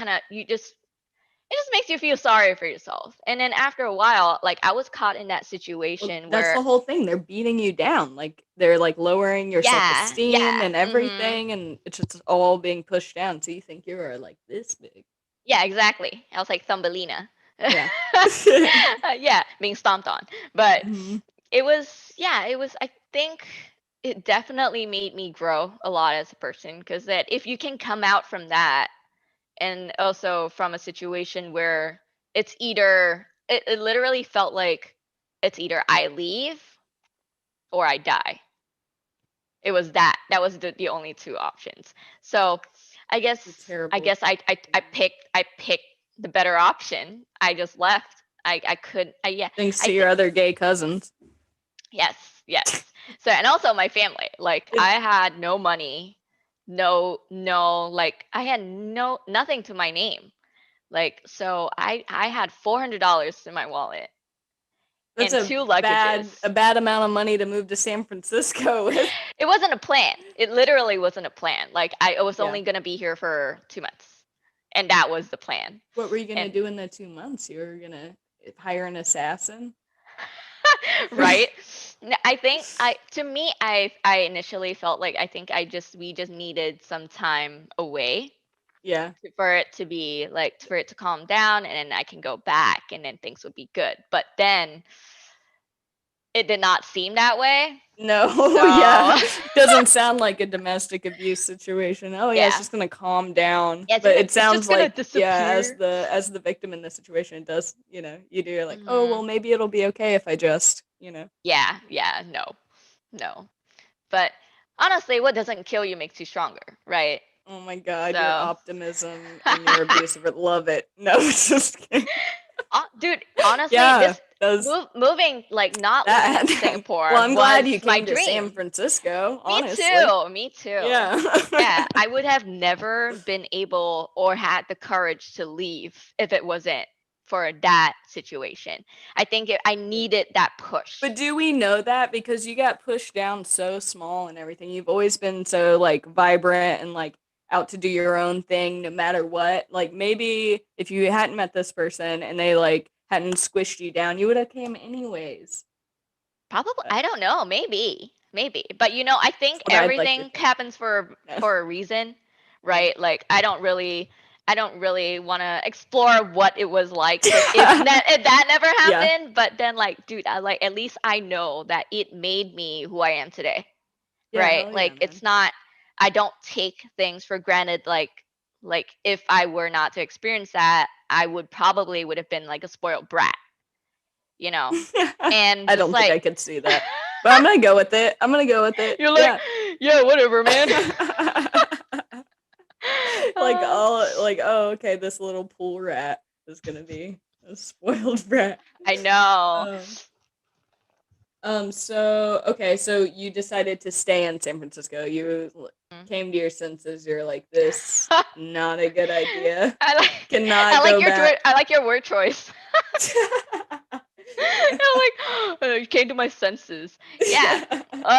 Speaker 3: it just makes you feel sorry for yourself. And then after a while, like I was caught in that
Speaker 2: well,
Speaker 3: situation
Speaker 2: that's
Speaker 3: where
Speaker 2: the whole thing. They're beating you down. Like, they're like lowering your self-esteem and
Speaker 3: yeah.
Speaker 2: everything, and it's just all being pushed down. So you think you're like this big.
Speaker 3: Yeah, exactly. I was like Thumbelina.
Speaker 2: Yeah.
Speaker 3: Yeah, being stomped on. But
Speaker 2: Mhm.
Speaker 3: I think it definitely made me grow a lot as a person, because that if you can come out from that, and also from a situation where it literally felt like it's either I leave or I die. It was that was the only two options. So I guess
Speaker 2: It's a
Speaker 3: I
Speaker 2: terrible
Speaker 3: guess I picked the better option. I just left. I could I yeah
Speaker 2: thanks
Speaker 3: I
Speaker 2: to your
Speaker 3: think
Speaker 2: other gay cousins.
Speaker 3: yes. So, and also my family. Like
Speaker 2: It,
Speaker 3: I had no money, no, like I had nothing to my name. Like, so I had $400 in my wallet
Speaker 2: that's
Speaker 3: and two luggages.
Speaker 2: a bad amount of money to move to San Francisco with.
Speaker 3: It wasn't a plan. It literally wasn't a plan. Like I was
Speaker 2: Yeah.
Speaker 3: only gonna be here for 2 months, and that was the plan.
Speaker 2: What were you gonna
Speaker 3: And
Speaker 2: do in the 2 months? You were gonna hire an assassin?
Speaker 3: right, I think I initially felt like I think we just needed some time away
Speaker 2: Yeah.
Speaker 3: for it to be like for it to calm down, and then I can go back, and then things would be good. But then it did not seem that way.
Speaker 2: No, yeah.
Speaker 3: So
Speaker 2: Doesn't sound like a domestic abuse situation. Oh yeah, it's
Speaker 3: yeah,
Speaker 2: just gonna calm down.
Speaker 3: yeah,
Speaker 2: But it
Speaker 3: it's just
Speaker 2: sounds
Speaker 3: gonna
Speaker 2: like, yeah,
Speaker 3: disappear.
Speaker 2: as the victim in this situation, it does, you're like, oh well,
Speaker 3: Hmm.
Speaker 2: maybe it'll be okay if I just.
Speaker 3: Yeah, no. But honestly, what doesn't kill you makes you stronger, right?
Speaker 2: Oh my god, your
Speaker 3: So,
Speaker 2: optimism and your abusive, love it. No, it's just kidding.
Speaker 3: dude, honestly,
Speaker 2: Yeah,
Speaker 3: this
Speaker 2: does
Speaker 3: moving, like not living
Speaker 2: that.
Speaker 3: in
Speaker 2: Well,
Speaker 3: Singapore,
Speaker 2: I'm glad you
Speaker 3: was my
Speaker 2: came to San
Speaker 3: dream.
Speaker 2: Francisco,
Speaker 3: Me
Speaker 2: honestly.
Speaker 3: too. Me too.
Speaker 2: Yeah.
Speaker 3: Yeah, I would have never been able or had the courage to leave if it wasn't for that situation. I think I
Speaker 2: Yeah.
Speaker 3: needed that push.
Speaker 2: But do we know that because you got pushed down so small and everything? You've always been so like vibrant and like out to do your own thing no matter what. Like maybe if you hadn't met this person and they like hadn't squished you down, you would have came anyways.
Speaker 3: Probably,
Speaker 2: That's
Speaker 3: I don't know, maybe. But I think
Speaker 2: what I'd like to
Speaker 3: everything
Speaker 2: think.
Speaker 3: happens for
Speaker 2: Yeah.
Speaker 3: for a reason,
Speaker 2: Yeah.
Speaker 3: right? Like I don't really want to explore what it was like if that never
Speaker 2: Yeah.
Speaker 3: happened. But then, like, dude, I like at least I know that it made me who I am today,
Speaker 2: Yeah,
Speaker 3: right?
Speaker 2: hell yeah,
Speaker 3: Like,
Speaker 2: man.
Speaker 3: it's not. I don't take things for granted. Like if I were not to experience that, I would have been like a spoiled brat, you know, and
Speaker 2: I
Speaker 3: just
Speaker 2: don't think I
Speaker 3: like.
Speaker 2: could see that. But I'm gonna go with it. I'm gonna go with it.
Speaker 3: You're like,
Speaker 2: Yeah.
Speaker 3: yeah, whatever, man.
Speaker 2: Like
Speaker 3: Uh,
Speaker 2: all like, oh okay, this little pool rat is gonna be a spoiled rat.
Speaker 3: I know.
Speaker 2: Um, so okay, so you decided to stay in San Francisco. Came to your senses. You're like, this not a good idea. Cannot go back.
Speaker 3: I like your word choice. I'm like, it came to my senses. Yeah.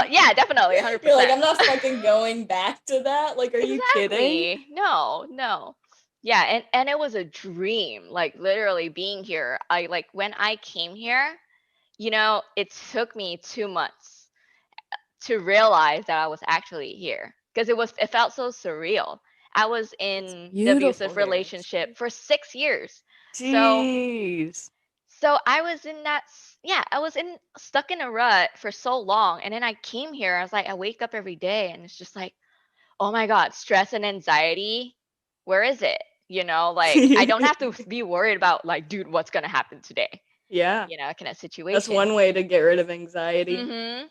Speaker 3: Yeah, definitely,
Speaker 2: You're like,
Speaker 3: 100%.
Speaker 2: I'm not fucking going back to that. Like, are you kidding?
Speaker 3: Exactly. No. Yeah, and it was a dream. Like literally being here. I like when I came here, it took me 2 months to realize that I was actually here, because it felt so surreal. I was
Speaker 2: It's
Speaker 3: in the
Speaker 2: beautiful
Speaker 3: abusive
Speaker 2: here. It's
Speaker 3: relationship for 6 years. So
Speaker 2: jeez.
Speaker 3: I was in I was in stuck in a rut for so long, and then I came here. I was like, I wake up every day and it's just like, oh my god, stress and anxiety. Where is it? Like I don't have to be worried about like, dude, what's going to happen today?
Speaker 2: Yeah,
Speaker 3: Kind of
Speaker 2: that's
Speaker 3: situation.
Speaker 2: one way to get rid of anxiety.
Speaker 3: Mhm.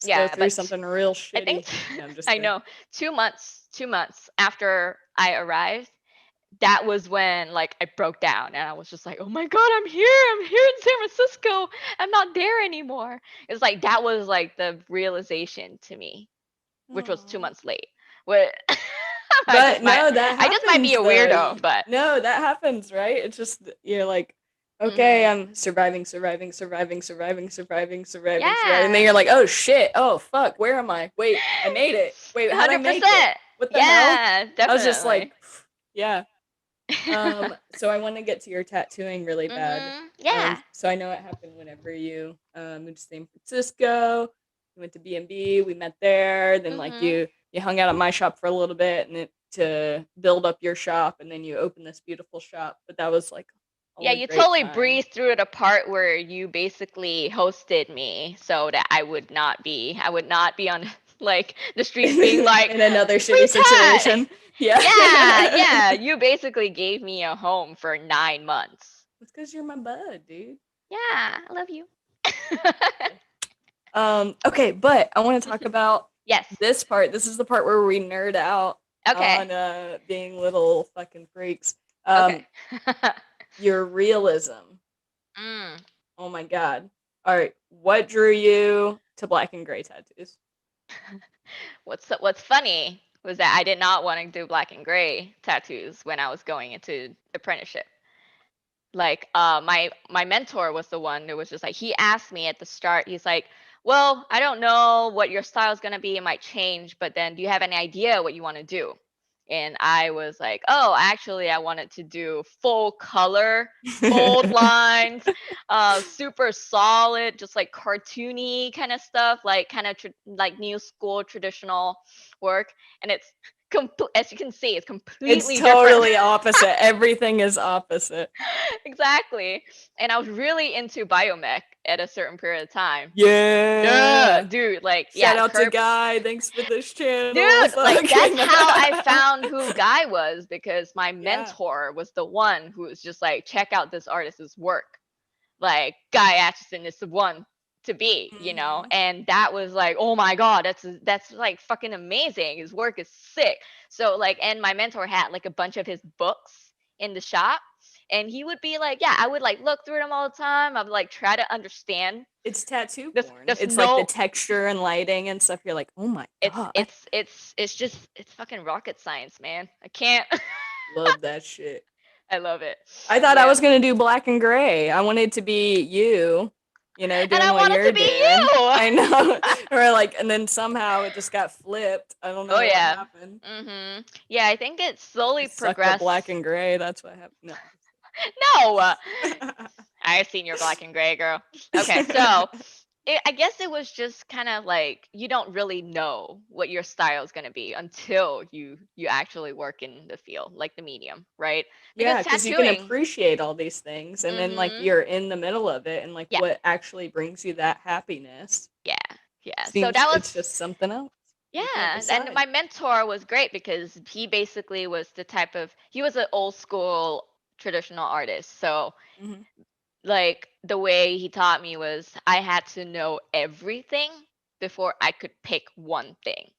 Speaker 2: Just go
Speaker 3: Yeah,
Speaker 2: through
Speaker 3: but
Speaker 2: something real
Speaker 3: I think
Speaker 2: shitty. No, I'm just
Speaker 3: I
Speaker 2: kidding.
Speaker 3: know 2 months after I arrived, that was when like I broke down and I was just like, oh my God, I'm here in San Francisco, I'm not there anymore. It's like that was like the realization to me, which was 2 months late. What
Speaker 2: But no, that
Speaker 3: I just might be
Speaker 2: happens
Speaker 3: a
Speaker 2: though.
Speaker 3: weirdo, but
Speaker 2: No, that happens, right? It's just you're like, okay,
Speaker 3: Mhm.
Speaker 2: I'm surviving, and then
Speaker 3: Yeah.
Speaker 2: you're like, oh shit, oh fuck, where am I? Wait, I made it. Wait, how'd I make it?
Speaker 3: 100%.
Speaker 2: What the hell?
Speaker 3: Yeah,
Speaker 2: I was just
Speaker 3: definitely.
Speaker 2: like, yeah. So I want to get to your tattooing really bad.
Speaker 3: Yeah.
Speaker 2: So I know it happened whenever you moved to San Francisco. You went to B&B. We met there. Then like you hung out at my shop for a little bit, and to build up your shop, and then you opened this beautiful shop. But that was like all
Speaker 3: Yeah,
Speaker 2: a
Speaker 3: you
Speaker 2: great
Speaker 3: totally
Speaker 2: time.
Speaker 3: breezed through the part where you basically hosted me so that I would not be on like the streets being like
Speaker 2: in another
Speaker 3: free
Speaker 2: shitty
Speaker 3: tat.
Speaker 2: situation. Yeah.
Speaker 3: Yeah. You basically gave me a home for 9 months.
Speaker 2: It's because you're my bud, dude.
Speaker 3: Yeah, I love you.
Speaker 2: Okay, but I want to talk about
Speaker 3: Yes.
Speaker 2: this part. This is the part where we nerd out
Speaker 3: Okay.
Speaker 2: on being little fucking freaks.
Speaker 3: Okay.
Speaker 2: Your realism.
Speaker 3: Mm.
Speaker 2: Oh my god. All right, what drew you to black and gray tattoos?
Speaker 3: What's funny was that I did not want to do black and gray tattoos when I was going into apprenticeship. Like my mentor was the one who was just like, he asked me at the start, he's like, well, I don't know what your style is going to be, it might change, but then do you have any idea what you want to do? And I was like, oh, actually I wanted to do full color, bold lines, super solid, just like cartoony kind of stuff, like kind of like new school traditional work. And it's as you can see, it's completely
Speaker 2: It's totally
Speaker 3: different.
Speaker 2: opposite. Everything is opposite.
Speaker 3: Exactly. And I was really into biomech at a certain period of time.
Speaker 2: Yeah.
Speaker 3: Dude, like
Speaker 2: Shout
Speaker 3: yeah,
Speaker 2: out to Guy. Thanks for this channel.
Speaker 3: dude, like that's
Speaker 2: Fucking-
Speaker 3: how I found who Guy was, because my
Speaker 2: Yeah.
Speaker 3: mentor was the one who was just like, check out this artist's work. Like Guy Atchison is the one to be, you know? And that was like, oh my God, that's like fucking amazing. His work is sick. So like, and my mentor had like a bunch of his books in the shop, and he would be like, yeah, I would like look through them all the time. I would like try to understand.
Speaker 2: It's tattoo
Speaker 3: There's-
Speaker 2: porn.
Speaker 3: there's
Speaker 2: It's
Speaker 3: no-
Speaker 2: like the texture and lighting and stuff. You're like, oh my god.
Speaker 3: It's just it's fucking rocket science, man. I can't.
Speaker 2: Love that shit.
Speaker 3: I love it.
Speaker 2: I thought I
Speaker 3: Yeah.
Speaker 2: was gonna do black and gray. I wanted to be you, doing
Speaker 3: I
Speaker 2: what
Speaker 3: wanted
Speaker 2: you're
Speaker 3: to be
Speaker 2: doing.
Speaker 3: you.
Speaker 2: I know. Or like, and then somehow it just got flipped. I don't know
Speaker 3: Oh
Speaker 2: what
Speaker 3: yeah.
Speaker 2: happened.
Speaker 3: Yeah, I think it slowly
Speaker 2: Sucked
Speaker 3: progressed.
Speaker 2: up black and gray. That's what happened. No.
Speaker 3: No. I've seen your black and gray, girl. Okay, so I guess it was just kind of like you don't really know what your style is going to be until you actually work in the field, like the medium, right?
Speaker 2: Yeah, because you can
Speaker 3: tattooing-
Speaker 2: appreciate all these things, and then like you're in the middle of it, and like
Speaker 3: Yeah.
Speaker 2: what actually brings you that happiness.
Speaker 3: Yeah. So
Speaker 2: Seems
Speaker 3: that was
Speaker 2: it's just something else. You can't
Speaker 3: yeah, and
Speaker 2: decide.
Speaker 3: my mentor was great because he basically was he was an old school traditional artist. So
Speaker 2: Mhm.
Speaker 3: like the way he taught me was I had to know everything before I could pick one thing.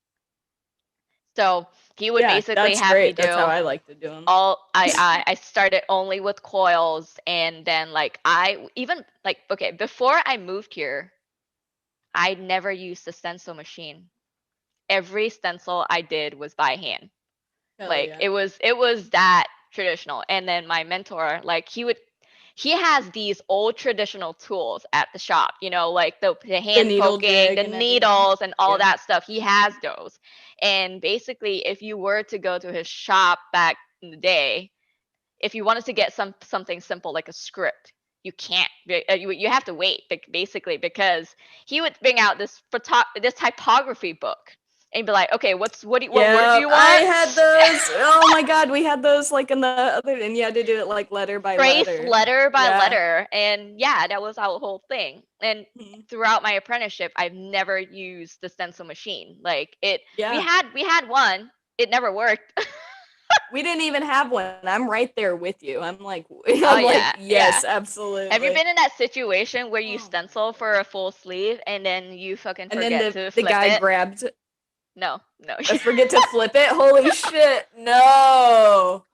Speaker 3: So he would basically
Speaker 2: that's
Speaker 3: have
Speaker 2: great.
Speaker 3: me do
Speaker 2: That's how I like to do them.
Speaker 3: I started only with coils, and then like I even like okay, before I moved here, I never used a stencil machine. Every stencil I did was by hand. Like it was that traditional. And then my mentor, like he has these old traditional tools at the shop, like the hand
Speaker 2: needle
Speaker 3: poking,
Speaker 2: jig
Speaker 3: the
Speaker 2: and
Speaker 3: needles and all
Speaker 2: Yeah.
Speaker 3: that stuff. He has those. And basically, if you were to go to his shop back in the day, if you wanted to get something simple like a script, you can't. You have to wait, basically, because he would bring out this typography book. And be like, okay, what word do you want?
Speaker 2: I had those. Oh my god, we had those like in the other, and you had to do it like letter by
Speaker 3: Trace
Speaker 2: letter.
Speaker 3: letter by letter. And yeah, that was our whole thing. And throughout my apprenticeship, I've never used the stencil machine. Like it, we had one. It never worked.
Speaker 2: We didn't even have one. I'm right there with you. I'm like, yes, absolutely.
Speaker 3: Have you been in that situation where you stencil for a full sleeve and then you fucking forget to flip
Speaker 2: the guy
Speaker 3: it?
Speaker 2: grabbed
Speaker 3: No.
Speaker 2: I forget to flip it. Holy shit. No.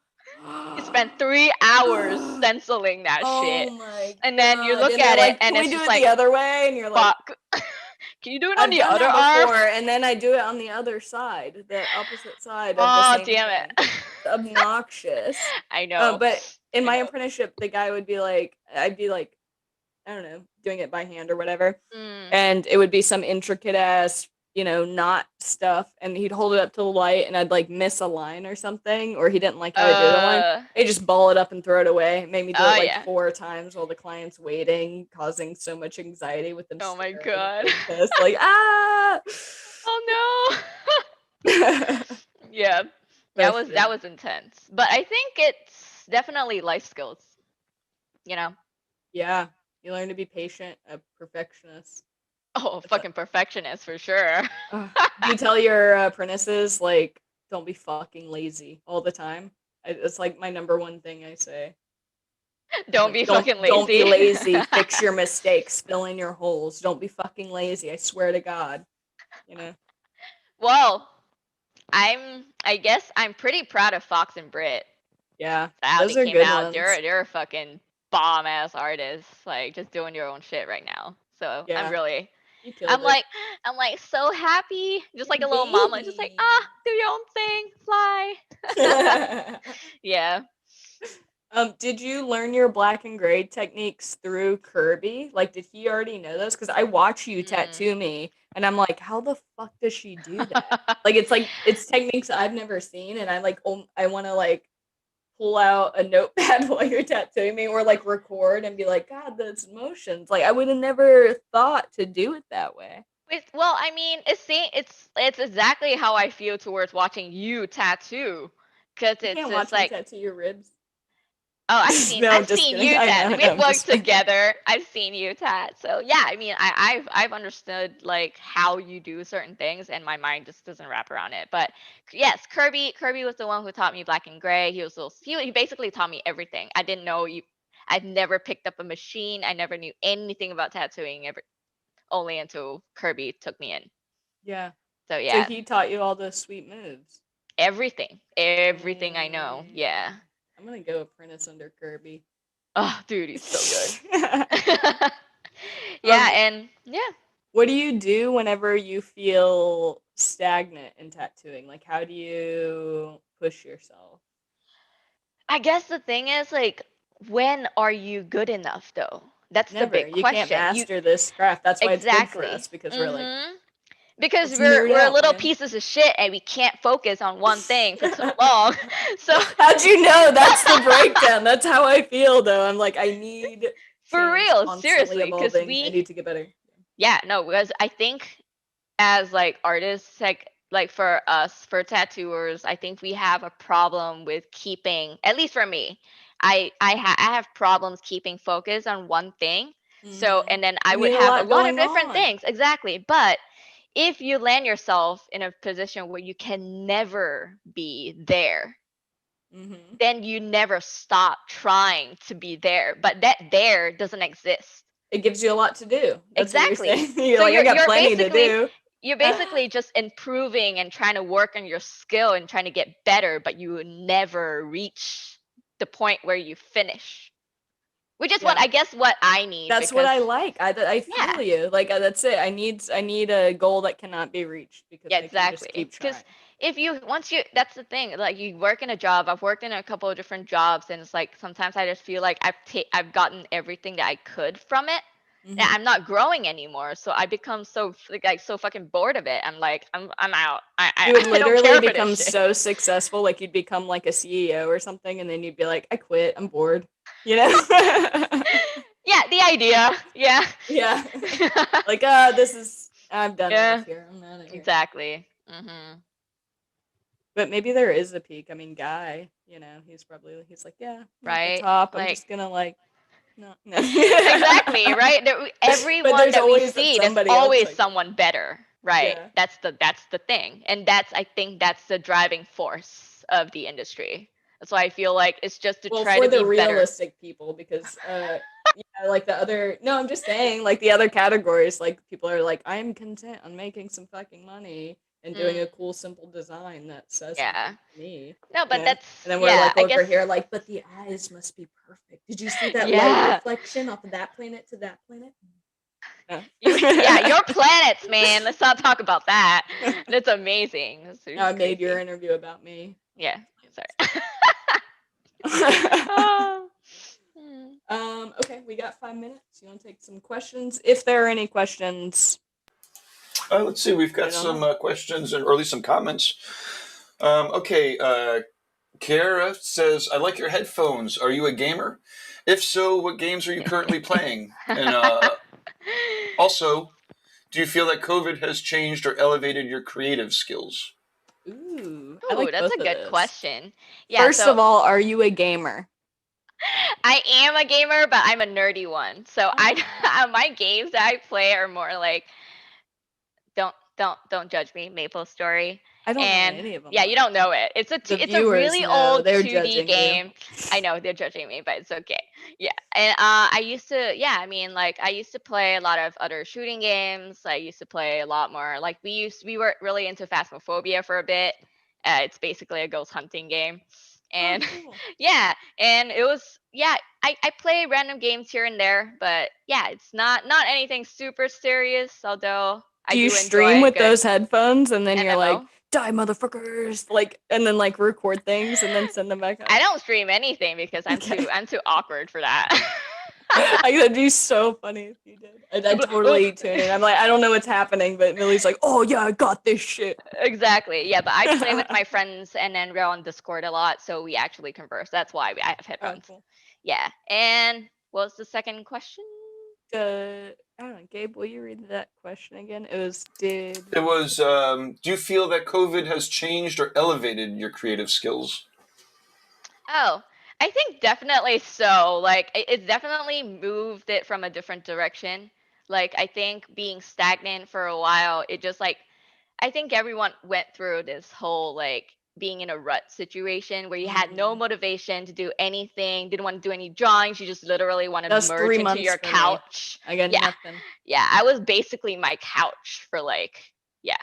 Speaker 3: You spend 3 hours stenciling that shit.
Speaker 2: Oh my
Speaker 3: And then you
Speaker 2: God.
Speaker 3: look
Speaker 2: And
Speaker 3: at
Speaker 2: they're
Speaker 3: it
Speaker 2: like,
Speaker 3: and
Speaker 2: can we
Speaker 3: it's
Speaker 2: do
Speaker 3: just
Speaker 2: it the
Speaker 3: like,
Speaker 2: other way? And you're like,
Speaker 3: fuck. Can you do it on
Speaker 2: I've
Speaker 3: the
Speaker 2: done
Speaker 3: other
Speaker 2: that
Speaker 3: arm?
Speaker 2: before, and then I do it on the other side, the opposite side of the
Speaker 3: Oh,
Speaker 2: same
Speaker 3: damn
Speaker 2: thing.
Speaker 3: it.
Speaker 2: It's obnoxious.
Speaker 3: I know.
Speaker 2: But in
Speaker 3: I
Speaker 2: my
Speaker 3: know.
Speaker 2: apprenticeship, the guy would be like, I'd be like, I don't know, doing it by hand or whatever,
Speaker 3: Mm.
Speaker 2: and it would be some intricate ass, knot stuff, and he'd hold it up to the light, and I'd like miss a line or something, or he didn't like how I did a line. They just ball it up and throw it away. It made me do it like
Speaker 3: yeah.
Speaker 2: 4 times while the client's waiting, causing so much anxiety with them.
Speaker 3: Oh my
Speaker 2: staring,
Speaker 3: God.
Speaker 2: being pissed, like ah.
Speaker 3: Oh no. Yeah.
Speaker 2: But
Speaker 3: That was intense. But I think it's definitely life skills. You know?
Speaker 2: yeah, you learn to be patient, a perfectionist.
Speaker 3: Oh,
Speaker 2: That's
Speaker 3: fucking perfectionist for sure.
Speaker 2: Do you tell your apprentices like, don't be fucking lazy all the time? It's like my number one thing I say.
Speaker 3: Don't
Speaker 2: Like,
Speaker 3: be fucking lazy.
Speaker 2: Don't be lazy. Fix your mistakes. Fill in your holes. Don't be fucking lazy. I swear to God.
Speaker 3: Well, I guess I'm pretty proud of Fox and Brit.
Speaker 2: Yeah,
Speaker 3: How
Speaker 2: those
Speaker 3: they
Speaker 2: are
Speaker 3: came
Speaker 2: good
Speaker 3: out.
Speaker 2: ones.
Speaker 3: They're fucking bomb ass artists, like just doing your own shit right now. So
Speaker 2: Yeah, you killed
Speaker 3: I'm
Speaker 2: it.
Speaker 3: like so happy, just like a little
Speaker 2: Baby.
Speaker 3: mama, just like do your own thing, fly. Yeah.
Speaker 2: Did you learn your black and gray techniques through Kirby? Like, did he already know those? Because I watch you tattoo me, and I'm like, how the fuck does she do that? Like, it's techniques I've never seen, and I want to like pull out a notepad while you're tattooing me, or like record and be like, God, those motions. Like, I would have never thought to do it that way.
Speaker 3: Well, I mean, it's exactly how I feel towards watching you tattoo, because
Speaker 2: You
Speaker 3: it's
Speaker 2: can't
Speaker 3: just
Speaker 2: watch me
Speaker 3: like,
Speaker 2: tattoo your ribs.
Speaker 3: oh,
Speaker 2: No, I'm
Speaker 3: I've
Speaker 2: just
Speaker 3: seen
Speaker 2: kidding.
Speaker 3: you
Speaker 2: I
Speaker 3: tat.
Speaker 2: know,
Speaker 3: We've
Speaker 2: I'm
Speaker 3: worked
Speaker 2: just kidding.
Speaker 3: together. I've seen you tat. So yeah, I mean, I've understood like how you do certain things, and my mind just doesn't wrap around it. But yes, Kirby was the one who taught me black and gray. He basically taught me everything. I didn't know you. I'd never picked up a machine. I never knew anything about tattooing ever, only until Kirby took me in.
Speaker 2: Yeah.
Speaker 3: So
Speaker 2: So
Speaker 3: yeah,
Speaker 2: he taught you all those sweet moves.
Speaker 3: everything I know. Yeah.
Speaker 2: I'm gonna go apprentice under Kirby.
Speaker 3: Oh, dude, he's so good. Yeah, and yeah.
Speaker 2: What do you do whenever you feel stagnant in tattooing? Like, how do you push yourself?
Speaker 3: I guess the thing is, like, when are you good enough, though? That's the
Speaker 2: Never.
Speaker 3: big
Speaker 2: You can't
Speaker 3: question.
Speaker 2: master this craft. That's why it's good for
Speaker 3: Exactly.
Speaker 2: us, because we're like,
Speaker 3: Because
Speaker 2: let's nerd
Speaker 3: we're
Speaker 2: out,
Speaker 3: little
Speaker 2: man.
Speaker 3: pieces of shit and we can't focus on one thing for so long. So
Speaker 2: how'd you know? That's the breakdown. That's how I feel, though. I'm like, I need
Speaker 3: for
Speaker 2: change,
Speaker 3: real,
Speaker 2: constantly
Speaker 3: seriously, because
Speaker 2: evolving. I need to get better.
Speaker 3: yeah, no, because I think as like artists, like for us, for tattooers, I think we have a problem with keeping, at least for me, I have problems keeping focus on one thing. So and then I
Speaker 2: You
Speaker 3: would
Speaker 2: need a
Speaker 3: have a
Speaker 2: lot
Speaker 3: lot of
Speaker 2: going
Speaker 3: different
Speaker 2: on.
Speaker 3: things. Exactly. But if you land yourself in a position where you can never be there, then you never stop trying to be there. But that there doesn't exist.
Speaker 2: It gives you a lot to do. That's
Speaker 3: Exactly.
Speaker 2: what you're saying. You're
Speaker 3: So
Speaker 2: like, I got
Speaker 3: you're
Speaker 2: plenty to
Speaker 3: basically
Speaker 2: do.
Speaker 3: you're basically just improving and trying to work on your skill and trying to get better, but you never reach the point where you finish. Which is what
Speaker 2: Yeah.
Speaker 3: I guess what I need.
Speaker 2: That's what I
Speaker 3: because
Speaker 2: like. I feel you. Like, that's it. I need a goal that cannot be reached, because
Speaker 3: Yeah,
Speaker 2: I can just
Speaker 3: exactly.
Speaker 2: keep
Speaker 3: Because
Speaker 2: trying.
Speaker 3: if you once you that's the thing. Like you work in a job. I've worked in a couple of different jobs, and it's like sometimes I just feel like I've gotten everything that I could from it. And I'm not growing anymore, so I become so like so fucking bored of it. I'm like I'm out.
Speaker 2: You would
Speaker 3: I don't
Speaker 2: literally
Speaker 3: care for
Speaker 2: become
Speaker 3: this shit.
Speaker 2: so successful, like you'd become like a CEO or something, and then you'd be like, I quit. I'm bored. You know?
Speaker 3: Yeah, the idea. Yeah.
Speaker 2: Yeah. Like, I've done enough here. I'm out of here.
Speaker 3: Exactly.
Speaker 2: But maybe there is a peak. I mean, Guy, he's like, yeah, I'm at the
Speaker 3: Right.
Speaker 2: top. I'm
Speaker 3: Like
Speaker 2: just gonna like, no.
Speaker 3: exactly, right? Everyone
Speaker 2: there's
Speaker 3: that we
Speaker 2: always
Speaker 3: see, there's
Speaker 2: somebody else
Speaker 3: always
Speaker 2: like
Speaker 3: someone better, right?
Speaker 2: Yeah.
Speaker 3: That's the thing. And I think that's the driving force of the industry. That's why I feel like it's just to try
Speaker 2: for
Speaker 3: to
Speaker 2: the
Speaker 3: be better.
Speaker 2: realistic people, because like the other, no, I'm just saying, like the other categories, like people are like, I'm content on making some fucking money and doing a cool, simple design that says
Speaker 3: Yeah.
Speaker 2: something to me.
Speaker 3: No, but
Speaker 2: Yeah.
Speaker 3: that's
Speaker 2: And then we're
Speaker 3: yeah,
Speaker 2: like
Speaker 3: I
Speaker 2: over
Speaker 3: guess
Speaker 2: here, like, but the eyes must be perfect. Did you see that light
Speaker 3: yeah.
Speaker 2: reflection off of that planet to that planet? Yeah.
Speaker 3: Yeah, your planets, man. Let's not talk about that. That's amazing. That's
Speaker 2: I made your
Speaker 3: crazy.
Speaker 2: interview about me.
Speaker 3: Yeah. Sorry. Oh.
Speaker 2: Okay, we got 5 minutes. You want to take some questions? If there are any questions.
Speaker 1: Let's see. We've got
Speaker 2: I don't
Speaker 1: some
Speaker 2: know.
Speaker 1: questions or at least some comments. Okay. Kiara says, "I like your headphones. Are you a gamer? If so, what games are you currently playing? And also, do you feel that COVID has changed or elevated your creative skills?"
Speaker 2: Ooh, I
Speaker 3: Ooh,
Speaker 2: like
Speaker 3: that's
Speaker 2: both
Speaker 3: a
Speaker 2: of
Speaker 3: good
Speaker 2: those.
Speaker 3: question. Yeah,
Speaker 2: First
Speaker 3: so
Speaker 2: of all, are you a gamer?
Speaker 3: I am a gamer, but I'm a nerdy one. So I
Speaker 2: Oh.
Speaker 3: my games that I play are more like don't judge me, Maple Story.
Speaker 2: I don't know
Speaker 3: And
Speaker 2: any of them
Speaker 3: yeah, you
Speaker 2: though.
Speaker 3: don't know it.
Speaker 2: The
Speaker 3: It's a
Speaker 2: viewers
Speaker 3: really
Speaker 2: know.
Speaker 3: old
Speaker 2: They're
Speaker 3: 2D
Speaker 2: judging you.
Speaker 3: game. I know they're judging me, but it's okay. Yeah. And I used to I mean like I used to play a lot of other shooting games. I used to play a lot more like we were really into Phasmophobia for a bit. It's basically a ghost hunting game.
Speaker 2: Oh,
Speaker 3: And
Speaker 2: cool.
Speaker 3: yeah, and it was I play random games here and there, but yeah, it's not anything super serious, although I
Speaker 2: Do you
Speaker 3: do
Speaker 2: stream
Speaker 3: enjoy a
Speaker 2: with
Speaker 3: good
Speaker 2: those headphones and then you're like,
Speaker 3: MMO.
Speaker 2: die motherfuckers, like, and then like record things and then send them back
Speaker 3: I
Speaker 2: out?
Speaker 3: don't stream anything because
Speaker 2: Okay.
Speaker 3: I'm too awkward for that.
Speaker 2: I think that'd be so funny if you did. I'd totally tune in. I'm like, I don't know what's happening, but Millie's like, oh yeah, I got this shit.
Speaker 3: Exactly. Yeah, but I play with my friends and then we're on Discord a lot, so we actually converse. That's why I have
Speaker 2: Oh,
Speaker 3: headphones.
Speaker 2: cool.
Speaker 3: Yeah. And what was the second question?
Speaker 2: I don't know, Gabe, will you read that question again? It was, did...
Speaker 1: It was, do you feel that COVID has changed or elevated your creative skills?
Speaker 3: Oh, I think definitely so. Like it's definitely moved it from a different direction. Like I think being stagnant for a while, it just like I think everyone went through this whole like being in a rut situation where you had no motivation to do anything, didn't want to do any drawings, you just literally want to
Speaker 2: That's
Speaker 3: merge
Speaker 2: 3
Speaker 3: into
Speaker 2: months
Speaker 3: your
Speaker 2: for me.
Speaker 3: couch.
Speaker 2: I got
Speaker 3: Yeah.
Speaker 2: nothing.
Speaker 3: Yeah, I was basically my couch for like yeah.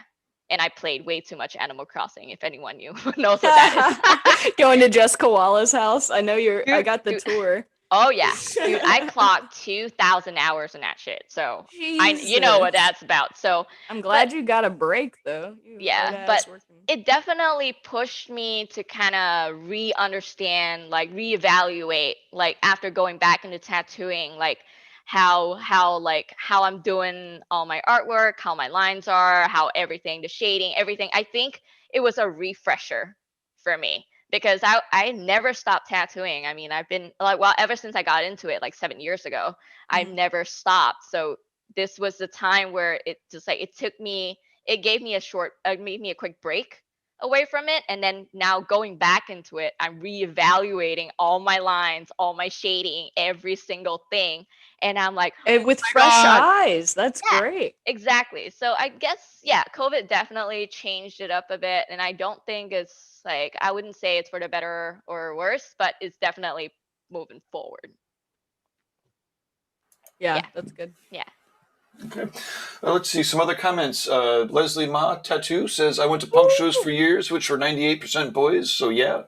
Speaker 3: And I played way too much Animal Crossing, if anyone knew knows what that is.
Speaker 2: Going to Jess Koala's house. I know I
Speaker 3: Dude,
Speaker 2: got the
Speaker 3: dude.
Speaker 2: tour.
Speaker 3: Oh yeah, dude, I clocked 2,000 hours in that shit. So you know what
Speaker 2: Jesus.
Speaker 3: that's about. So
Speaker 2: I'm
Speaker 3: but
Speaker 2: glad you got a break though. You hard
Speaker 3: yeah, but
Speaker 2: ass working.
Speaker 3: it definitely pushed me to kind of re-understand, like reevaluate, like after going back into tattooing, like how I'm doing all my artwork, how my lines are, how everything, the shading, everything. I think it was a refresher for me because I never stopped tattooing. I mean, I've been like well ever since I got into it like 7 years ago. I've never stopped. So this was the time where it just like it gave me made me a quick break away from it. And then now going back into it, I'm reevaluating all my lines, all my shading, every single thing. And I'm like,
Speaker 2: And with
Speaker 3: oh my
Speaker 2: fresh
Speaker 3: God.
Speaker 2: eyes. That's
Speaker 3: Yeah,
Speaker 2: great.
Speaker 3: exactly. So I guess, yeah, COVID definitely changed it up a bit. And I don't think it's like, I wouldn't say it's for the better or worse, but it's definitely moving forward.
Speaker 2: Yeah, that's good.
Speaker 3: Yeah.
Speaker 1: Okay. Let's see some other comments. Leslie Ma Tattoo says, "I went to punk shows for years, which were 98% boys, so yeah."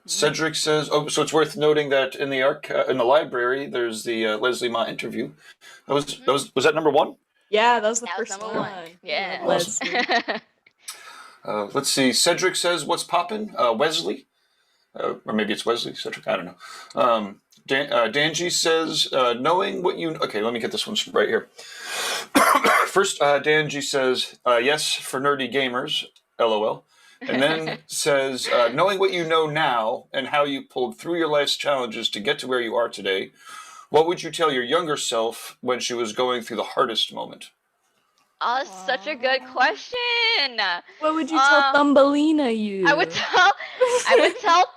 Speaker 1: Cedric says, "Oh, so it's worth noting that in the library, there's the Leslie Ma interview. Was that number one?"
Speaker 2: Yeah, that was the
Speaker 3: That was
Speaker 2: first
Speaker 3: number
Speaker 2: one.
Speaker 3: one. Yeah.
Speaker 1: Awesome.
Speaker 2: Leslie.
Speaker 1: Let's see. Cedric says, "What's poppin'?" Wesley, or maybe it's Wesley. Cedric, I don't know. Danji says, "Knowing what you..." Okay, let me get this one right here. First, Danji says, "Yes, for nerdy gamers, LOL." And then says, "Knowing what you know now and how you pulled through your life's challenges to get to where you are today, what would you tell your younger self when she was going through the hardest moment?"
Speaker 3: Oh, such a good question.
Speaker 2: What would you tell Thumbelina you?
Speaker 3: I would tell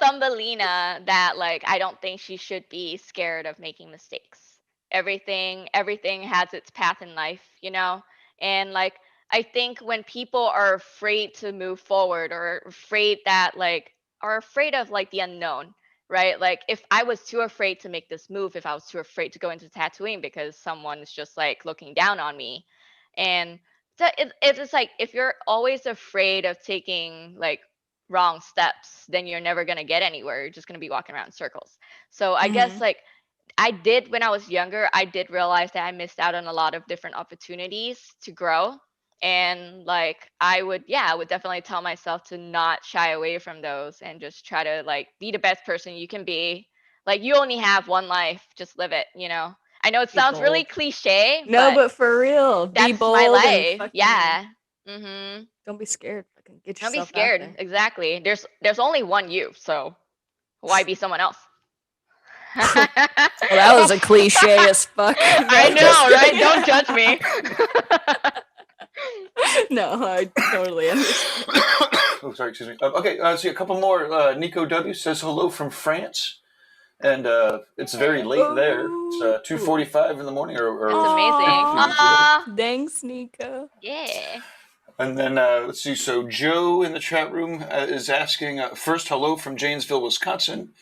Speaker 3: Thumbelina that like I don't think she should be scared of making mistakes. Everything has its path in life, you know? And like I think when people are afraid to move forward or afraid that like are afraid of like the unknown, right? Like if I was too afraid to make this move, if I was too afraid to go into tattooing because someone is just like looking down on me, and So it's like if you're always afraid of taking like wrong steps, then you're never gonna get anywhere. You're just gonna be walking around in circles. So I guess like I did when I was younger, I did realize that I missed out on a lot of different opportunities to grow. And like I would definitely tell myself to not shy away from those and just try to like be the best person you can be. Like you only have one life, just live it, you know. I know it
Speaker 2: Be
Speaker 3: sounds really
Speaker 2: bold.
Speaker 3: cliche,
Speaker 2: No, but for real, be
Speaker 3: that's my
Speaker 2: bold and
Speaker 3: life.
Speaker 2: fucking
Speaker 3: Yeah. Mm-hmm.
Speaker 2: don't be scared. Fucking get
Speaker 3: Don't be
Speaker 2: yourself out
Speaker 3: scared.
Speaker 2: there.
Speaker 3: Exactly. There's only one you, so why be someone else?
Speaker 2: Well, that was a cliche as fuck.
Speaker 3: I know, right? Don't judge me.
Speaker 2: No, I totally understand.
Speaker 1: Oh, sorry, excuse me. Okay, see a couple more. Nico W says hello from France, and it's very late there. It's 2:45 in the morning, or
Speaker 3: That's amazing.
Speaker 2: Thanks, Nico.
Speaker 3: Yeah.
Speaker 1: And then let's see. So Joe in the chat room is asking first hello from Janesville, Wisconsin,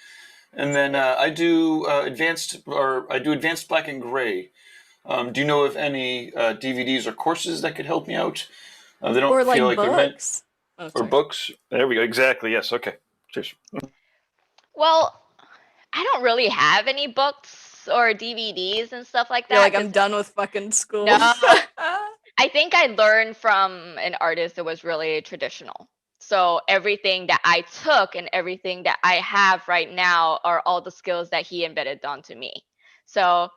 Speaker 1: and then I do advanced black and gray. Do you know of any DVDs or courses that could help me out? They don't
Speaker 2: Or
Speaker 1: feel
Speaker 2: like
Speaker 1: like you're meant.
Speaker 2: books.
Speaker 1: Or books. There we go. Exactly. Yes. Okay. Cheers.
Speaker 3: Well, I don't really have any books or DVDs and stuff like that.
Speaker 2: You're like, I'm done with fucking school.
Speaker 3: No. I think I learned from an artist that was really traditional. So everything that I took and everything that I have right now are all the skills that he embedded onto me. So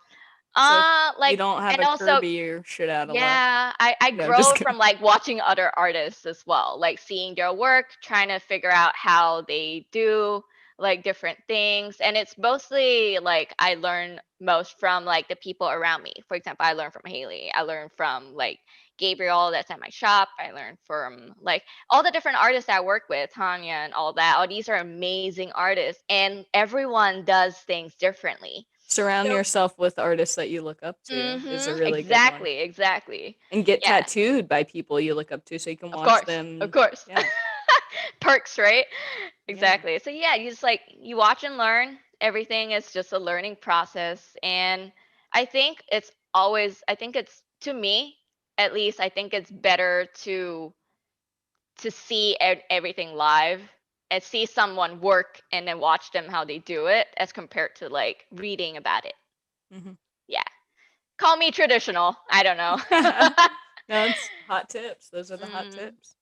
Speaker 3: like
Speaker 2: you don't have
Speaker 3: and
Speaker 2: a
Speaker 3: also
Speaker 2: Kirby or shit out of
Speaker 3: yeah, I
Speaker 2: No,
Speaker 3: grow
Speaker 2: just kidding.
Speaker 3: from like watching other artists as well, like seeing their work, trying to figure out how they do like different things. And it's mostly like I learn most from like the people around me. For example, I learned from Haley. I learned from like Gabriel that's at my shop. I learned from like all the different artists I work with, Tanya and all that. All these are amazing artists and everyone does things differently.
Speaker 2: Surround yourself with artists that you look up to is a really good one.
Speaker 3: Exactly.
Speaker 2: And get tattooed by people you look up to so you can watch them.
Speaker 3: Of course.
Speaker 2: Yeah.
Speaker 3: Perks, right? Exactly. Yeah. So yeah, you just like you watch and learn. Everything is just a learning process. And I think it's to me, at least, I think it's better to see everything live and see someone work and then watch them how they do it as compared to like reading about it. Yeah. Call me traditional. I don't know.
Speaker 2: No, it's hot tips. Those are the hot tips.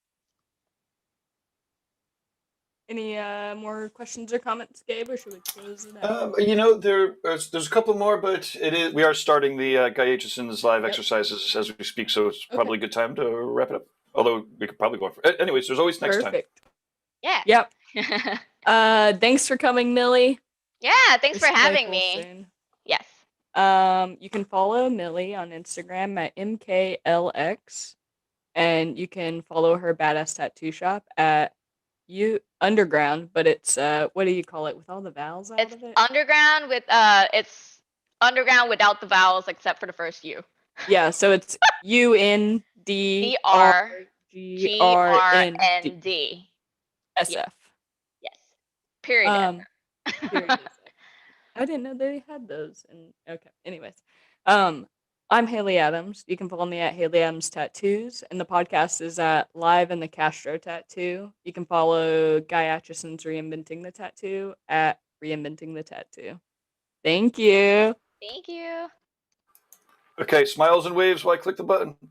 Speaker 2: Any more questions or comments, Gabe, or should we close it out?
Speaker 1: There's a couple more, but we are starting the Guy Aitchison's live exercises as we speak, so it's probably a good time to wrap it up. Although we could probably go on for anyways. There's always next time.
Speaker 3: Yeah.
Speaker 2: Yep. Thanks for coming, Millie.
Speaker 3: Yeah, thanks for having me. Soon. Yes.
Speaker 2: You can follow Millie on Instagram at MKLX, and you can follow her badass tattoo shop at UNDRGRND, but it's what do you call it with all the vowels out of it?
Speaker 3: Underground with it's underground without the vowels except for the first U.
Speaker 2: Yeah, so it's UNDRGRND SF.
Speaker 3: Yes. Period.
Speaker 2: Period. I didn't know they had those. And okay. Anyways, I'm Haley Adams. You can follow me at Haley Adams Tattoos, and the podcast is at Live in the Castro Tattoo. You can follow Guy Aitchison's Reinventing the Tattoo at Reinventing the Tattoo. Thank you.
Speaker 3: Thank you.
Speaker 1: Okay, smiles and waves while I click the button.